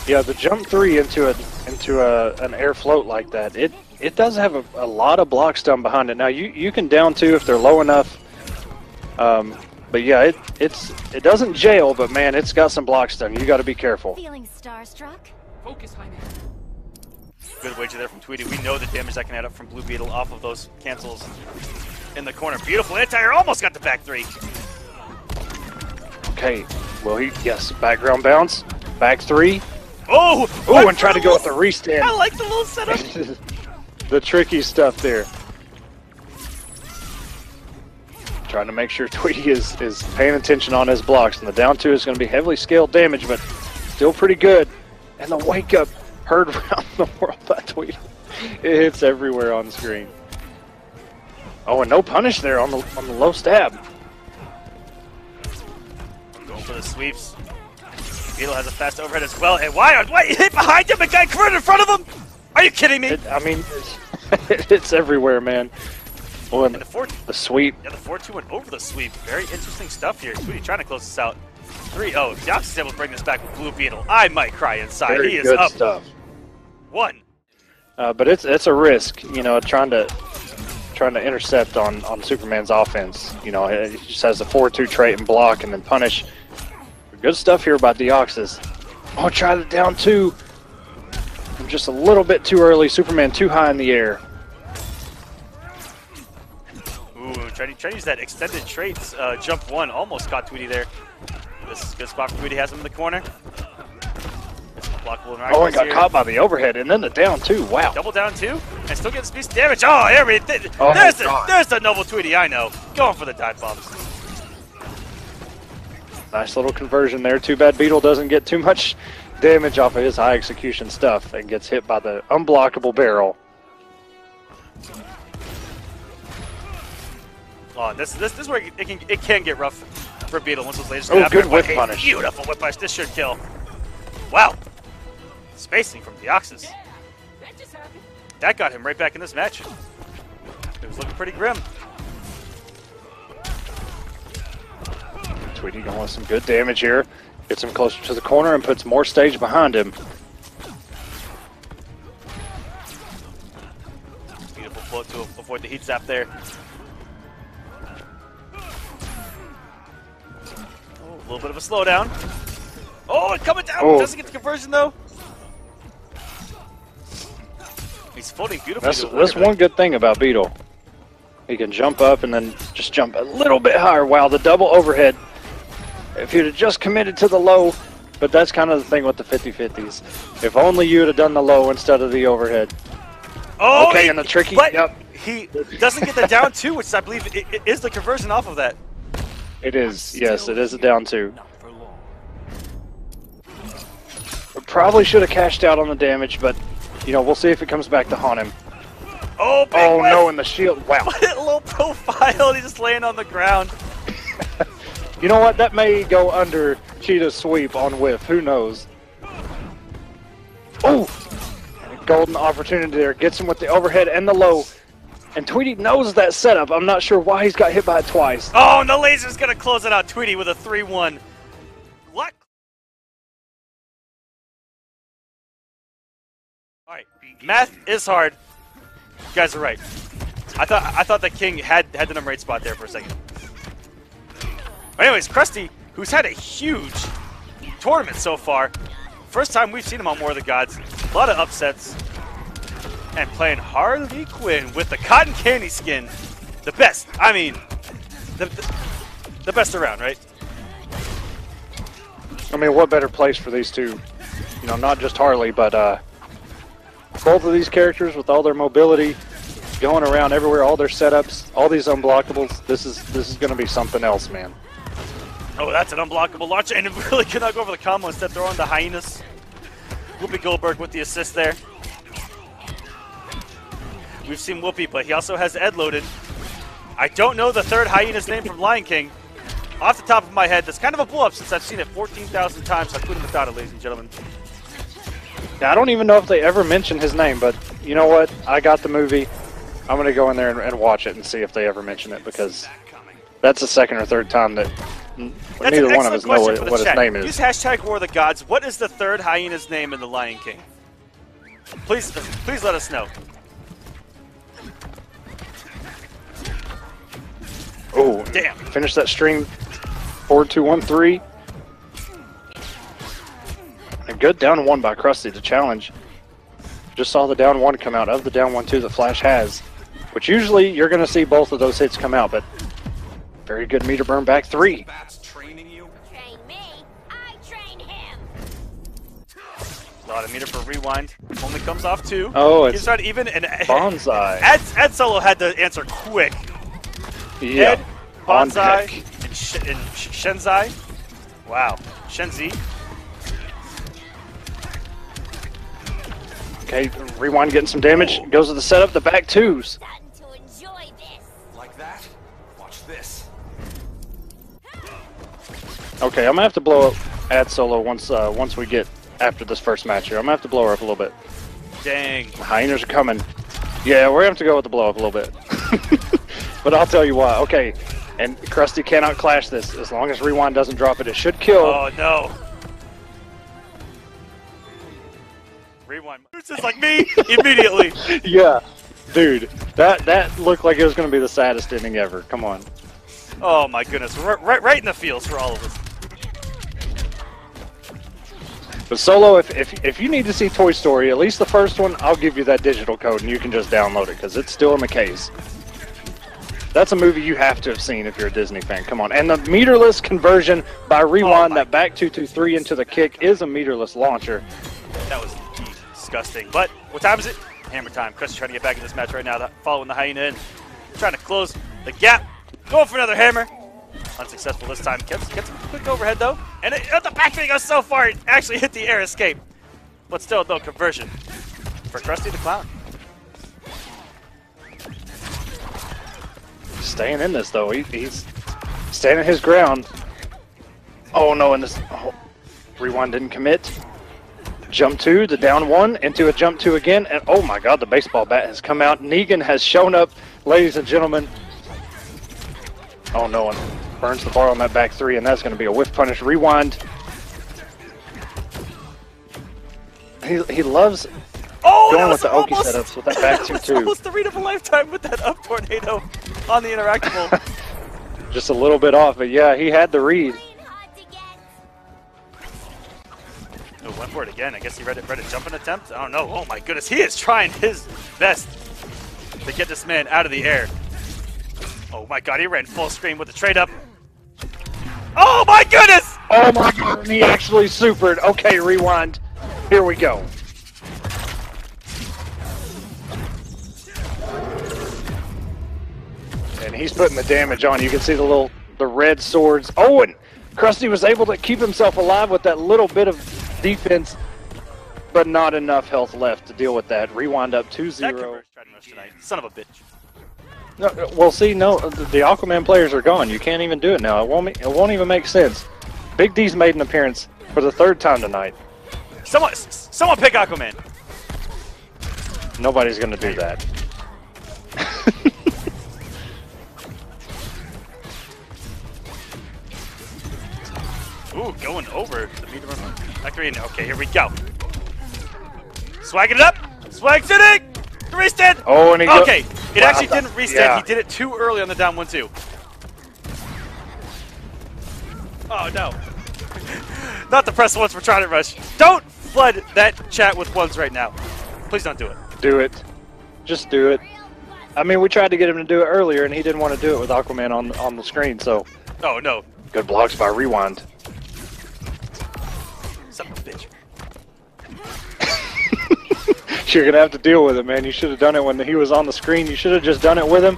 Yeah, the jump 3 into an air float like that, it does have a lot of block stun behind it. Now you can down 2 if they're low enough. But yeah, it doesn't jail, but man, it's got some block stun. You got to be careful. Feeling starstruck? Focus, Jaime. Good wager there from Tweety. We know the damage that can add up from Blue Beetle off of those cancels in the corner. Beautiful anti-air, almost got the back 3. Okay, well yes, background bounce, back 3. Oh, and try to go with the restand. I like the little setup. The tricky stuff there. Trying to make sure Tweety is paying attention on his blocks, and the down 2 is going to be heavily scaled damage, but still pretty good. And the wake up heard around the world by Tweety. It hits everywhere on screen. Oh, and no punish there on the low stab. Going for the sweeps. Beetle has a fast overhead as well. And why you hit behind him? A guy converted in front of him? Are you kidding me? It's everywhere, man. Oh, and the sweep. Yeah, the 4-2 went over the sweep. Very interesting stuff here. Tweety trying to close this out. 3-0. Deoxys is able to bring this back with Blue Beetle. I might cry inside. Very he is good up. Stuff. 1. But it's a risk, trying to intercept on Superman's offense. He just has the 4-2 trait and block and then punish. Good stuff here by Deoxys. Oh, try the down 2. just a little bit too early. Superman too high in the air. Ooh, try to use that extended traits. Jump one almost caught Tweety there. This is a good spot for Tweety. Has him in the corner. Blockable Oh, and got caught by the overhead, and then the down two. Wow. Double down two, and still getting some damage. Oh, everything. Oh, there's the noble Tweety. I know. Going for the dive bombs. Nice little conversion there. Too bad Beetle doesn't get too much damage off of his high execution stuff and gets hit by the unblockable barrel. Oh, this is where it can get rough for Beetle once those lasers Oh, get good after whip him. punish. Beautiful whip punish. This should kill. Wow. Spacing from Deoxys. That got him right back in this match. It was looking pretty grim. Tweety going with some good damage here. Gets him closer to the corner and puts more stage behind him. Beautiful float to avoid the heat zap there. Oh, a little bit of a slowdown. Oh, and coming down. Oh. Doesn't get the conversion though. He's floating beautifully. That's one good thing about Beetle. He can jump up and then just jump a little bit higher. Wow, the double overhead. If you'd have just committed to the low, but that's kind of the thing with the 50-50s. If only you would have done the low instead of the overhead. Oh, Okay, and the tricky. But Yep, he doesn't get the down two, which I believe it is the conversion off of that. it is. Yes, it is a down two. Probably should have cashed out on the damage, but you know, we'll see if it comes back to haunt him. Oh, big Oh whiff. no, and the shield. Wow. Low profile. He's just laying on the ground. You know what? That may go under Cheetah's sweep on whiff. Who knows? Oh! Golden opportunity there. Gets him with the overhead and the low. And Tweety knows that setup. I'm not sure why he's got hit by it twice. Oh, and the laser's going to close it out. Tweety with a 3-1. What? All right. Math is hard. You guys are right. I thought the King had the number 8 spot there for a second. But anyways, Krusty, who's had a huge tournament so far. First time we've seen him on War of the Gods. A lot of upsets. And playing Harley Quinn with the cotton candy skin. The best. I mean, the best around, right? I mean, what better place for these two? You know, not just Harley, but both of these characters with all their mobility, going around everywhere, all their setups, all these unblockables. This is going to be something else, man. Oh, that's an unblockable launch, and it really could not go over the combo. Instead, throwing the Hyenas. Whoopi Goldberg with the assist there. We've seen Whoopi, but he also has Ed loaded. I don't know the third Hyena's name from Lion King. Off the top of my head, that's kind of a blow-up since I've seen it 14,000 times. Hakuna Matata, ladies and gentlemen. Now, I don't even know if they ever mention his name, but you know what? I got the movie. I'm going to go in there and watch it and see if they ever mention it, because that's the second or third time that neither one of us know what his name is. Use hashtag War of the Gods. What is the third Hyena's name in The Lion King? Please let us know. Oh, Damn. Finish that string. 4-2-1-3. A good down one by Krusty to challenge. Just saw the down one come out of the down 1-2 that Flash has, which usually you're going to see both of those hits come out, but very good meter burn back 3. Training you? Train me, I train him. A lot of meter for rewind. Only comes off 2. Oh, He's it's not even. And Bonsai. Ed Solo had to answer quick. Yeah. Ed, Bonsai, deck. and Shenzai. Wow. Shenzi. Okay, rewind getting some damage. Goes to the setup, the back 2s. Starting to enjoy this. Like that? Watch this. Okay, I'm gonna have to blow up Ad Solo once we get after this first match here. I'm gonna have to blow her up a little bit. Dang. The Hyenas are coming. Yeah, we're gonna have to go with the blow up a little bit. But I'll tell you why. Okay, and Krusty cannot clash this. As long as rewind doesn't drop it, it should kill. Oh no. Rewind. This is like me immediately. Yeah, dude, that looked like it was gonna be the saddest ending ever. Come on. Oh my goodness. Right in the feels for all of us. But Solo, if you need to see Toy Story, at least the first one, I'll give you that digital code and you can just download it because it's still in the case. That's a movie you have to have seen if you're a Disney fan. Come on. And the meterless conversion by Rewind, that back 223 into the kick is a meterless launcher. That was indeed disgusting. But what time is it? Hammer time. Chris is trying to get back in this match right now, following the hyena in. Trying to close the gap. Going for another hammer. Unsuccessful this time. Gets a quick overhead though. And the back thing goes so far, it actually hit the air escape. But still, no conversion for Krusty the Clown. Staying in this though, he's standing his ground. Oh no, and this Rewind didn't commit. Jump 2, the down 1, into a jump 2 again, and oh my god, the baseball bat has come out. Negan has shown up, ladies and gentlemen. Oh no, and burns the bar on that back 3, and that's going to be a whiff punish. Rewind. He loves going with the Oki setups with that back 2-2. Almost the read of a lifetime with that up tornado on the interactable. Just a little bit off, but yeah, he had the read. Oh, went for it again. I guess he read a jumping attempt. I don't know. Oh my goodness, he is trying his best to get this man out of the air. Oh my god, he ran full screen with the trade up. Oh my goodness! Oh my god, and he actually supered. Okay, Rewind. Here we go. And he's putting the damage on. You can see the red swords. Oh, and Krusty was able to keep himself alive with that little bit of defense, but not enough health left to deal with that. Rewind up 2-0. Son of a bitch. No, well, see, no, the Aquaman players are gone. You can't even do it now. It won't even make sense. Big D's made an appearance for the 3rd time tonight. Someone pick Aquaman. Nobody's gonna do that. Ooh, going over the meter. Okay, here we go. Swagging it up. Swag sitting. Restand. Oh, and he okay. It actually didn't restand. Yeah. He did it too early on the down 1-2. Oh no. Not the press once for Trident Rush. Don't flood that chat with ones right now. Please don't do it. Do it. Just do it. I mean, we tried to get him to do it earlier, and he didn't want to do it with Aquaman on the screen, so. Oh no. Good blocks by Rewind. Son of a bitch. You're going to have to deal with it, man. You should have done it when he was on the screen. You should have just done it with him.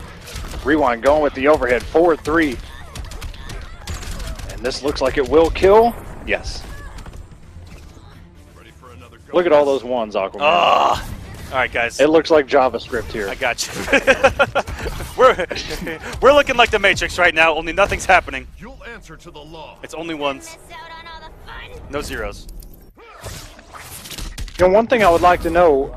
Rewind going with the overhead. 4-3. And this looks like it will kill. Yes. Ready for another go? Look at all those ones, Aquaman. Oh. All right, guys. It looks like JavaScript here. I got you. we're looking like the Matrix right now, only nothing's happening. You'll answer to the law. It's only ones. No zeros. You know, one thing I would like to know,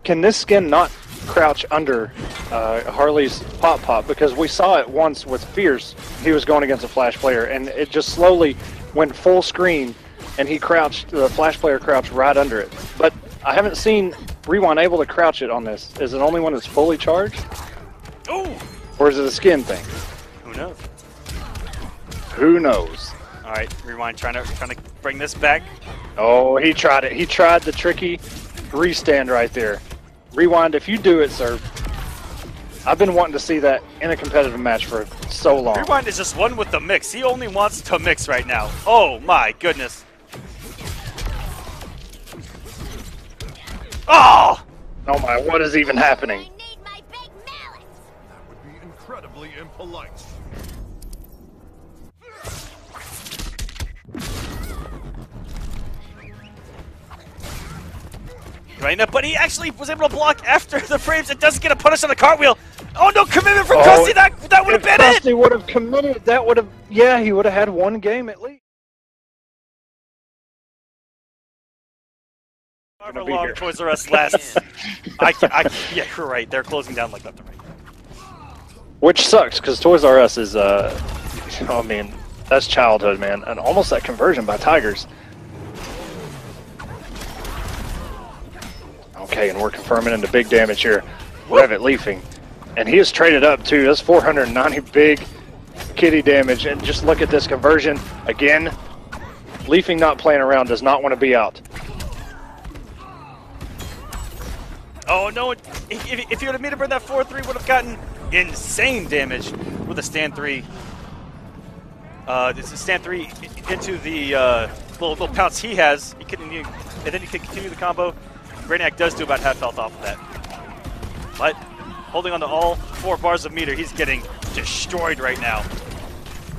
can this skin not crouch under Harley's Pop? Because we saw it once with Fierce. He was going against a Flash player, and it just slowly went full screen, and he crouched, the Flash player crouched right under it. But I haven't seen Rewind able to crouch it on this. Is it only when it's fully charged? Ooh! Or is it a skin thing? Who knows? Who knows? All right, Rewind trying to bring this back. Oh, he tried it. He tried the tricky restand right there. Rewind, if you do it, sir. I've been wanting to see that in a competitive match for so long. Rewind is just one with the mix. He only wants to mix right now. Oh my goodness. Oh! Oh my, what is even happening? That would be incredibly impolite. Right now, but he actually was able to block after the frames. It doesn't get a punish on the cartwheel. Oh no, commitment from Krusty. That would have been it. Krusty would have committed. That would have, yeah, he would have had one game at least. However long Toys R Us lasts. Yeah, you're right. They're closing down like left and right. Which sucks, because Toys R Us is, I mean, that's childhood, man. And almost that conversion by Tigers. Okay, and we're confirming into big damage here. Levitt leafing. And he is traded up, too. That's 490 big kitty damage. And just look at this conversion. Again, Leafing not playing around, does not want to be out. Oh no, if you would have made it burn that 4-3 would have gotten insane damage with a stand 3. This is stand 3 into the little pounce he has. And then you can continue the combo. Brainiac does do about half health off of that. But holding on to all 4 bars of meter, he's getting destroyed right now.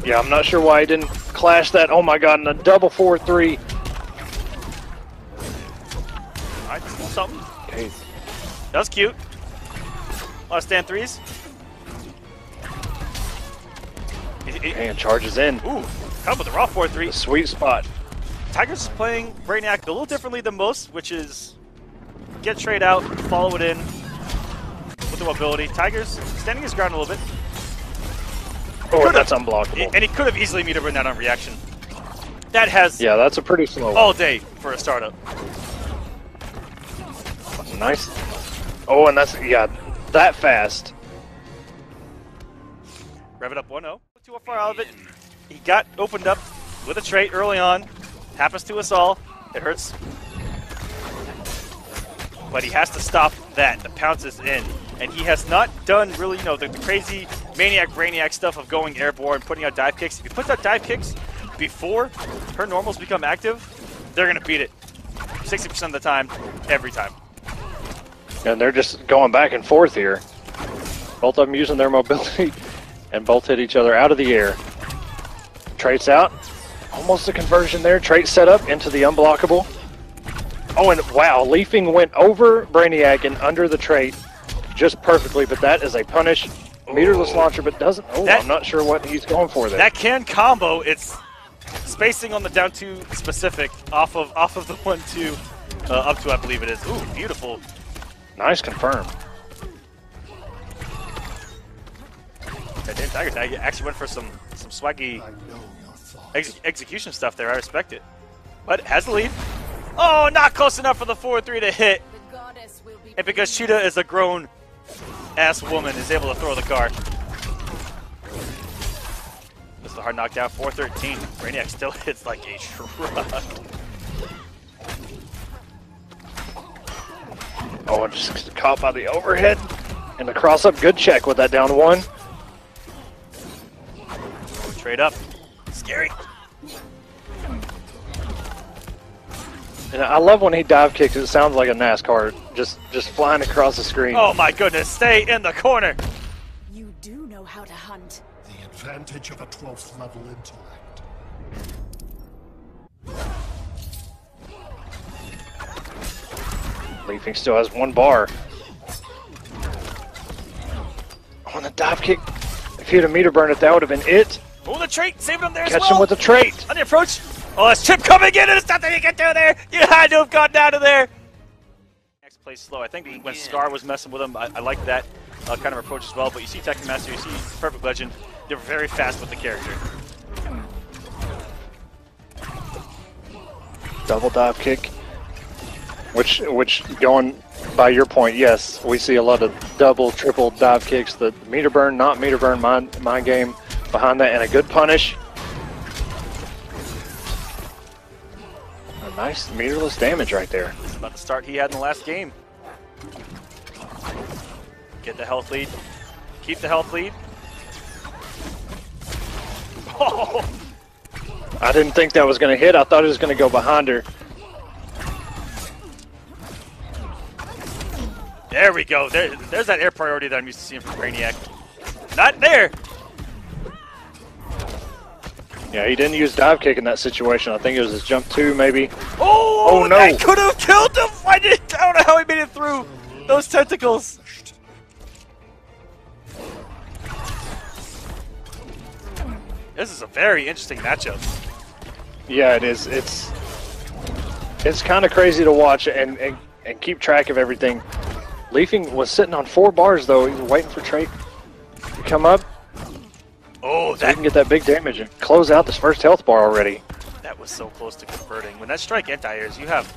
Yeah, I'm not sure why he didn't clash that. Oh my god, and a double 4-3. Alright, something. Okay. That was cute. A lot of stand 3s. And charges in. Ooh, come with the raw 4-3. The sweet spot. Tigers is playing Brainiac a little differently than most, which is get trade out, follow it in with the mobility. Tigers standing his ground a little bit. Oh, and that's unblockable. And he could have easily meter burned that on reaction. That has Yeah, that's a pretty slow one. all day for a startup. Nice. Oh, and that's, yeah, that fast. Rev it up 1-0. Too far out of it. He got opened up with a trait early on. Happens to us all. It hurts. But he has to stop that. The pounce is in. And he has not done really, you know, the crazy Maniac Brainiac stuff of going airborne, putting out dive kicks. If he puts out dive kicks before her normals become active, they're going to beat it 60% of the time, every time. And they're just going back and forth here. Both of them using their mobility, and both hit each other out of the air. Traits out. Almost a conversion there. Trait set up into the unblockable. Oh, and wow, Leafing went over Brainiac and under the trait just perfectly, but that is a punish. Meterless launcher, but doesn't. Oh, I'm not sure what he's going for there. That can combo. It's spacing on the down 2 specific off of the 1-2 up to, I believe it is. Ooh, beautiful. Nice confirm. Damn Tigers actually went for some swaggy execution stuff there. I respect it. But has the lead. Oh, not close enough for the 4-3 to hit. The goddess will be And because Cheetah is a grown-ass woman, is able to throw the car. This is a hard knockdown. 4-13. Brainiac still hits like a truck. Oh, and just caught by the overhead. And the cross-up, good check with that down 1. Trade up. Scary. And I love when he dive kicks. It sounds like a NASCAR, just flying across the screen. Oh my goodness, stay in the corner. You do know how to hunt. The advantage of a 12th level intellect. Leafing still has 1 bar. On the dive kick, if he had a meter burn it, that would have been it. Oh, the trait, saving him there as Catch well. him with the trait. On the approach. Oh, that's Chip coming in, and it's nothing you can do there. You had to have gone down to there. Next play slow. I think when Scar was messing with him, I like that kind of approach as well. But you see Tekken Master, you see Perfect Legend. They're very fast with the character. Double dive kick. Which going by your point, yes, we see a lot of double, triple dive kicks. The meter burn, not meter burn, mind game behind that, and a good punish. A nice meterless damage right there. This is about the start he had in the last game. Get the health lead. Keep the health lead. Oh! I didn't think that was going to hit. I thought it was going to go behind her. There we go. There's that air priority that I'm used to seeing from Brainiac. Not there. Yeah, he didn't use dive kick in that situation. I think it was his jump 2, maybe. Oh, no. That could have killed him. I don't know how he made it through those tentacles. This is a very interesting matchup. Yeah, it is. It's kind of crazy to watch and keep track of everything. Leafing was sitting on 4 bars, though. He was waiting for Trait to come up. Oh, So he can get that big damage and close out this first health bar already. that was so close to converting. When that strike anti-airs, you have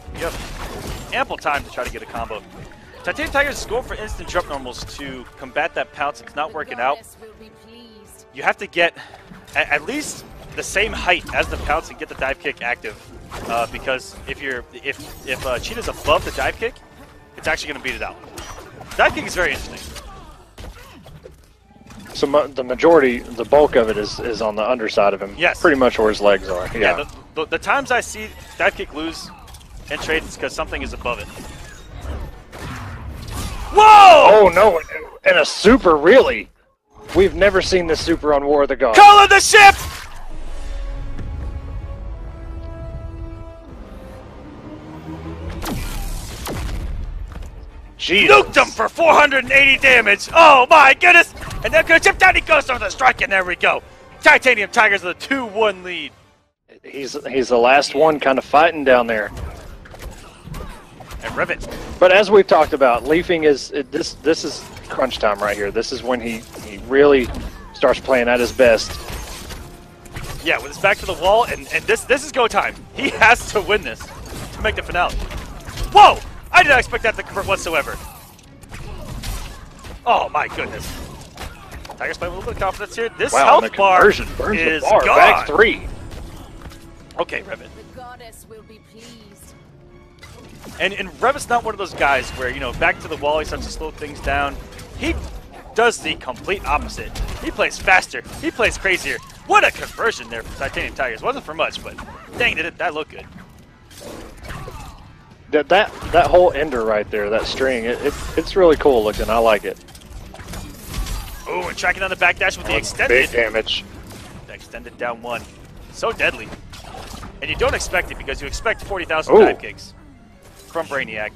ample time to try to get a combo. Titanium Tigers is going for instant jump normals to combat that pounce. It's not working out. Goddess will be pleased. You have to get at least the same height as the pounce and get the dive kick active. Because if Cheetah's above the dive kick, it's actually going to beat it out. Dive kick is very interesting. So the majority, the bulk of it is on the underside of him. Yes. Pretty much where his legs are. Yeah. The times I see dive kick lose in trades is because something is above it. Whoa! Oh no! And a super, really? We've never seen this super on War of the Gods. Call of the ship! Jeez. Nuked him for 480 damage. Oh my goodness! And then chip down he goes over the strike, and there we go. Titanium Tigers with a 2-1 lead. He's the last one kind of fighting down there. And Revit. But as we've talked about, Leafing is this is crunch time right here. This is when he really starts playing at his best. Yeah, with his back to the wall, and this is go time. He has to win this to make the finale. Whoa! I did not expect that to convert whatsoever. Oh my goodness. Tigers playing with a little bit of confidence here. This Wow, health and the bar conversion burns is the bar. gone. Back 3. Okay, Revit. The goddess will be pleased. And Revit's not one of those guys where, you know, back to the wall, he starts to slow things down. He does the complete opposite. He plays faster. He plays crazier. What a conversion there for Titanium Tigers. Wasn't for much, but dang, that looked good. That whole ender right there, that string, it's really cool looking. I like it. Oh, and tracking on the backdash with the Big extended. damage. Extended down 1. So deadly. And you don't expect it because you expect 40,000 Ooh. dive kicks from Brainiac.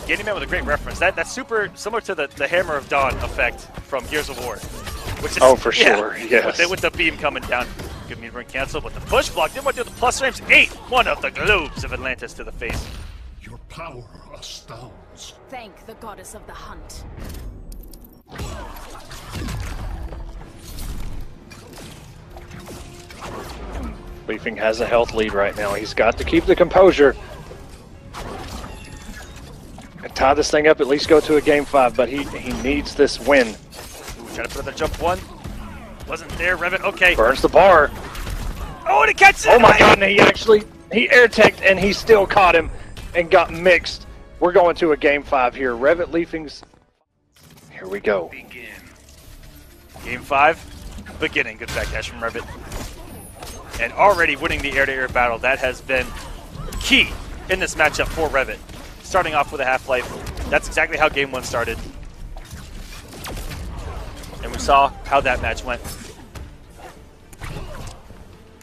Getting him with a great reference. That's super similar to the Hammer of Dawn effect from Gears of War. Which is, Oh, for sure, yes. With the beam coming down. Good meter burn cancel, but the push block didn't want to do the plus frames. 8! One of the globes of Atlantis to the face. Your power astounds. Thank the goddess of the hunt. Leafing has a health lead right now. He's got to keep the composure and tie this thing up, at least go to a game 5, but he needs this win. Ooh, trying to put another jump 1. Wasn't there, Revit. Okay. Burns the bar. Oh, and he catches it! Oh my god, and he air teched and he still caught him and got mixed. We're going to a game 5 here. Revit Leafing's. Here we go. Game 5, beginning. Good backdash from Revit. And already winning the air-to-air battle. That has been key in this matchup for Revit. Starting off with a half-life. That's exactly how game 1 started. And we saw how that match went.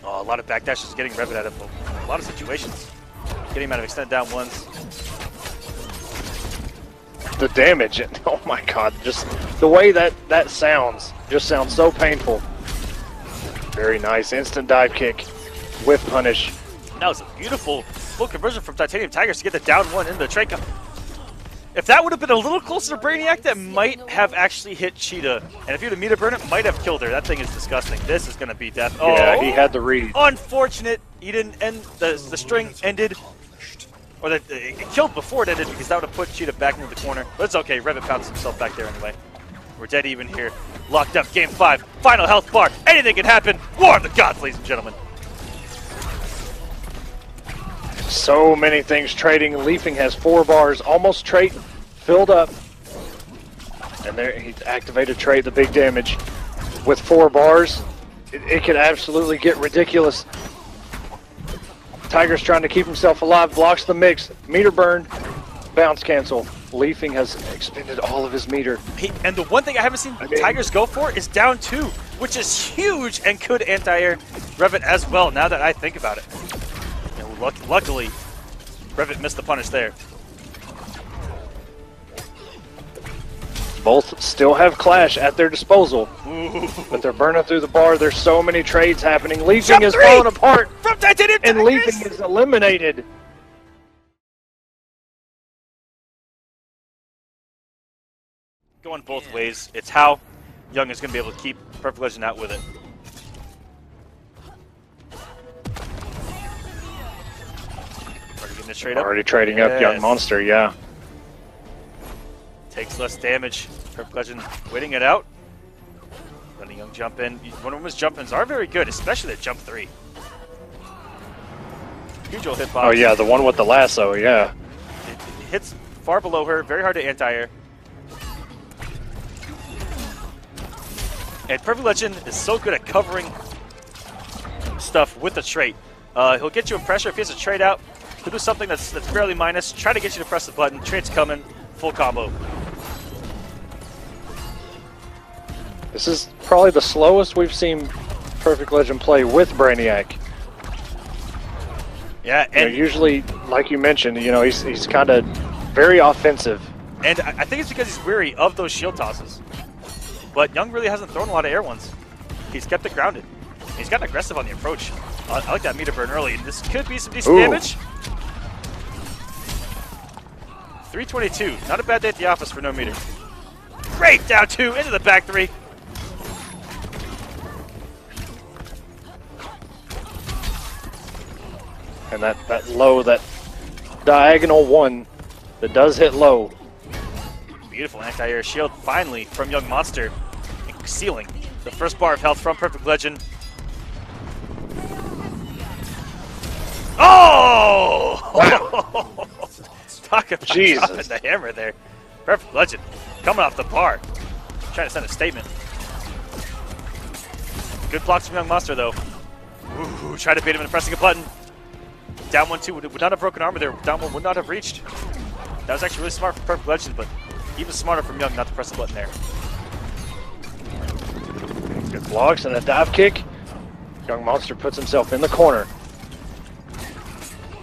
Oh, a lot of backdashes getting Revit out of a lot of situations. Getting him out of extended down 1s. The damage, and oh my god, just the way that sounds, just sounds so painful. Very nice, instant dive kick with punish. That was a beautiful full conversion from Titanium Tigers to get the down 1 into the trade. If that would have been a little closer to Brainiac, that might have actually hit Cheetah. And if you'd have meter burn it, might have killed her. That thing is disgusting. This is going to be death. Oh, Yeah, he had the read. Unfortunate. He didn't end, the string ended. Or it killed before it ended because that would have put Cheetah back into the corner. But it's okay. Revit pounced himself back there anyway. We're dead even here. Locked up. Game 5. Final health bar. Anything can happen. War of the Gods, ladies and gentlemen. So many things trading. Leafing has 4 bars, almost trait filled up. And there he activated trait, the big damage. With 4 bars, it could absolutely get ridiculous. Tiger's trying to keep himself alive, blocks the mix. Meter burn, bounce cancel. Leafing has expended all of his meter. And the one thing I haven't seen Tigers go for is down 2, which is huge and could anti-air Revit as well, now that I think about it. And luckily, Revit missed the punish there. Both still have Clash at their disposal, Ooh. but they're burning through the bar. There's so many trades happening. Leafing Jump is 3 falling apart, from Titanium and Tigers! Leafing is eliminated. Going both ways. It's how Young is going to be able to keep Perfect Legend out with it. Already getting this trade up. Already trading up Young Yes. Monster, yeah. Takes less damage. Perfect Legend waiting it out. letting Young jump in. One of his jump-ins are very good, especially the jump 3. Huge old hitbox. Oh yeah, the one with the lasso, yeah. It hits far below her, very hard to anti-air. And Perfect Legend is so good at covering stuff with the trait. He'll get you in pressure if he has a trade out. He'll do something that's barely minus, try to get you to press the button, trade's coming, full combo. This is probably the slowest we've seen Perfect Legend play with Brainiac. Yeah, You know, and usually, like you mentioned, you know, he's kind of very offensive. I think it's because he's weary of those shield tosses. But Young really hasn't thrown a lot of air ones. He's kept it grounded. He's gotten aggressive on the approach. I like that meter burn early. This could be some decent damage. 322. Not a bad day at the office for no meter. Great down 2 into the back 3. And that low, that diagonal 1 that does hit low. Beautiful anti-air shield finally from Young Monster, sealing the first bar of health from Perfect Legend. Oh! Wow. Talk about Jesus. dropping the hammer there. Perfect Legend coming off the bar. Trying to send a statement. Good blocks from Young Monster though. Ooh, try to bait him into pressing a button. Down 1-2 would not have broken armor there. Down 1 would not have reached. That was actually really smart from Perfect Legend, but even smarter from Young not to press the button there. Good blocks and a dive kick. Young Monster puts himself in the corner.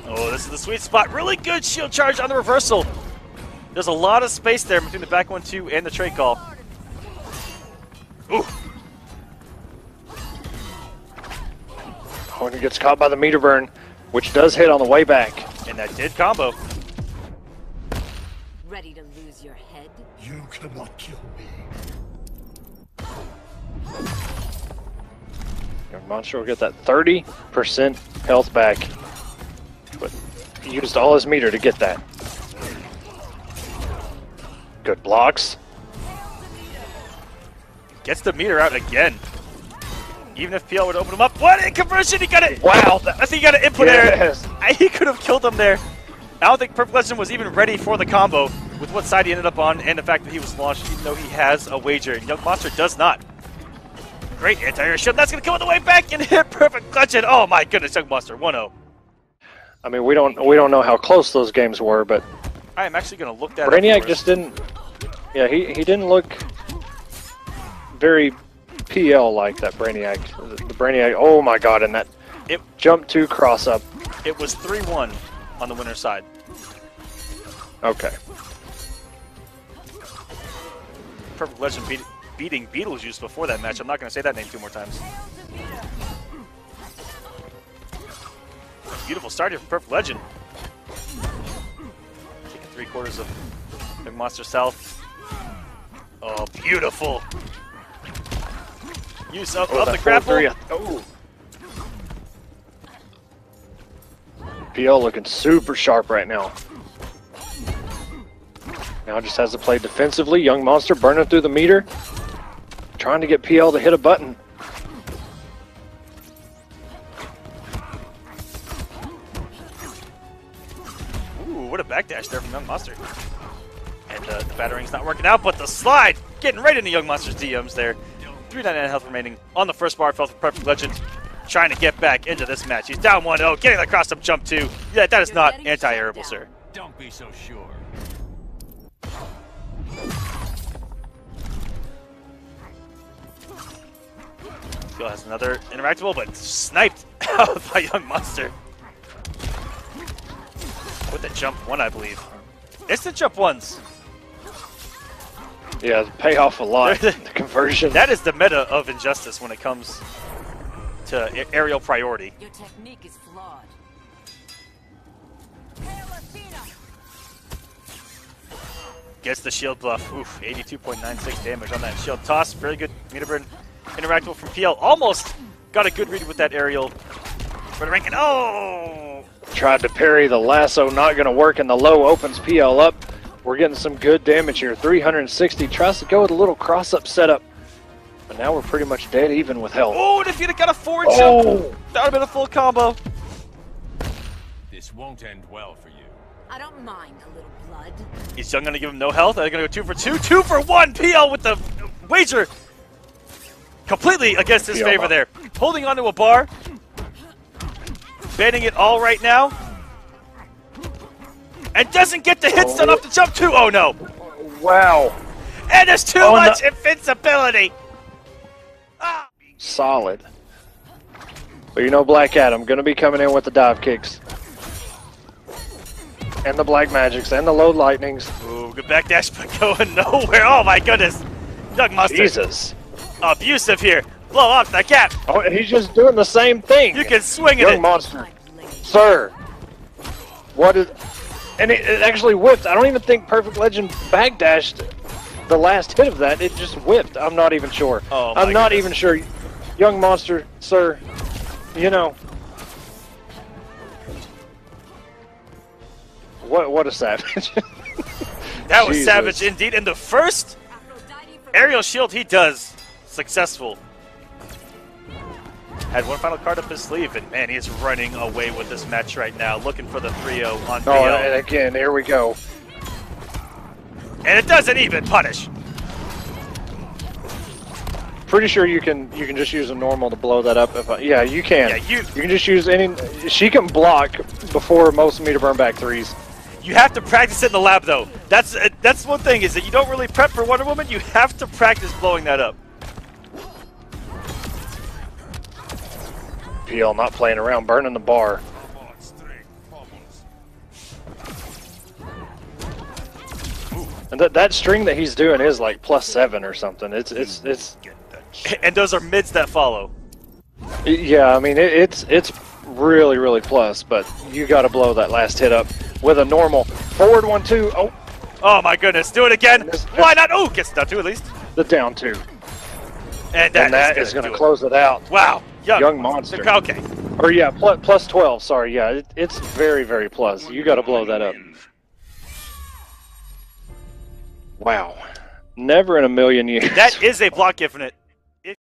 Oh, this is the sweet spot. Really good shield charge on the reversal. There's a lot of space there between the back 1-2 and the trade call. Ooh. Oh, and he gets caught by the meter burn, which does hit on the way back. And that did combo. Ready to lose your head? You cannot kill me. Young Monster will get that 30% health back. But he used all his meter to get that. Good blocks. Gets the meter out again. Even if PL would open him up. What a conversion! He got it! Wow. I think he got an input Yes. air. He could have killed him there. I don't think Perfect Legend was even ready for the combo with what side he ended up on and the fact that he was launched, even though he has a wager. And Young Monster does not. Great anti-air shield. That's going to come on the way back and hit Perfect Legend. Oh my goodness, Young Monster 1-0. I mean, we don't know how close those games were, but I am actually going to look that Brainiac up for us. just didn't. Yeah, he didn't look very PL like that Brainiac. The Brainiac. Oh my God! And that jump 2 cross up. It was 3-1 on the winner's side. Okay. Perfect Legend beating Beetlejuice before that match. I'm not going to say that name 2 more times. Beautiful start here from Perfect Legend. Taking 3/4 of Young Monster's health. Oh, beautiful. Use of the grapple. Oh. PL looking super sharp right now. Now just has to play defensively. Young Monster burning through the meter. Trying to get PL to hit a button. Ooh, what a backdash there from Young Monster. And the battering's not working out, but the slide getting right into Young Monster's DMs there. 399 health remaining on the first bar fell for Perfect Legend. Trying to get back into this match. He's down 1-0, getting the cross-up jump 2. Yeah, that is not anti-airable, sir. Don't be so sure. Phil has another interactable, but sniped out by Young Monster. With the jump 1, I believe. It's the jump 1s. Yeah, pay off a lot. The conversion. That is the meta of Injustice when it comes to aerial priority. Your technique is flawed. Gets the shield bluff. Oof, 82.96 damage on that shield toss. Very good meter burn interactable from PL. Almost got a good read with that aerial. For the ranking. Oh! Tried to parry the lasso, not going to work, and the low opens PL up. We're getting some good damage here. 360, tries to go with a little cross-up setup. But now we're pretty much dead even with health. Oh, and if you'd have got a forward Oh. jump, that would have been a full combo. This won't end well for you. I don't mind a little blood. Is Young gonna give him no health? They're gonna go 2 for 2, 2 for 1. PL with the wager completely against his PL favor up. there. Holding onto a bar, banning it all right now, and doesn't get the hit stun off the jump too. Oh no! Wow. And there's too Oh, much no. invincibility. Ah. Solid. But you know Black Adam gonna be coming in with the dive kicks. And the black magics and the load lightnings. Ooh, good backdash, but going nowhere. Oh my goodness! Young Mustard, Jesus. abusive here. Blow off that gap. Oh, and he's just doing the same thing. You can swing at Young it. Monster. My blade. Sir. What is... And it actually whipped. I don't even think Perfect Legend backdashed the last hit of that. It just whipped. I'm not even sure. Oh, my I'm not goodness. even sure. Young Monster, sir, you know... What a savage. That was Jesus. savage indeed. And the first Aphrodite from aerial shield he does successful. Had one final card up his sleeve, and man, he is running away with this match right now, looking for the 3-0 on PL. Oh, and again, here we go. And it doesn't even punish. Pretty sure you can just use a normal to blow that up. Yeah, you can. Yeah, you can just use any. She can block before most meter burn back threes. you have to practice it in the lab, though. That's one thing, is that you don't really prep for Wonder Woman. You have to practice blowing that up. PL not playing around, burning the bar. And that string that he's doing is like +7 or something. It's And those are mids that follow. yeah. I mean it's really plus, but you got to blow that last hit up with a normal forward 1-2. Oh, Oh my goodness, do it again. Why not? Oh, gets down 2 at least. the down 2, And and that is is going to do it. close it out. Wow. Young Monster. Okay. Or yeah, plus 12. Sorry, yeah, it's very plus. You got to blow that up. Wow. Never in a million years. That is a block infinite.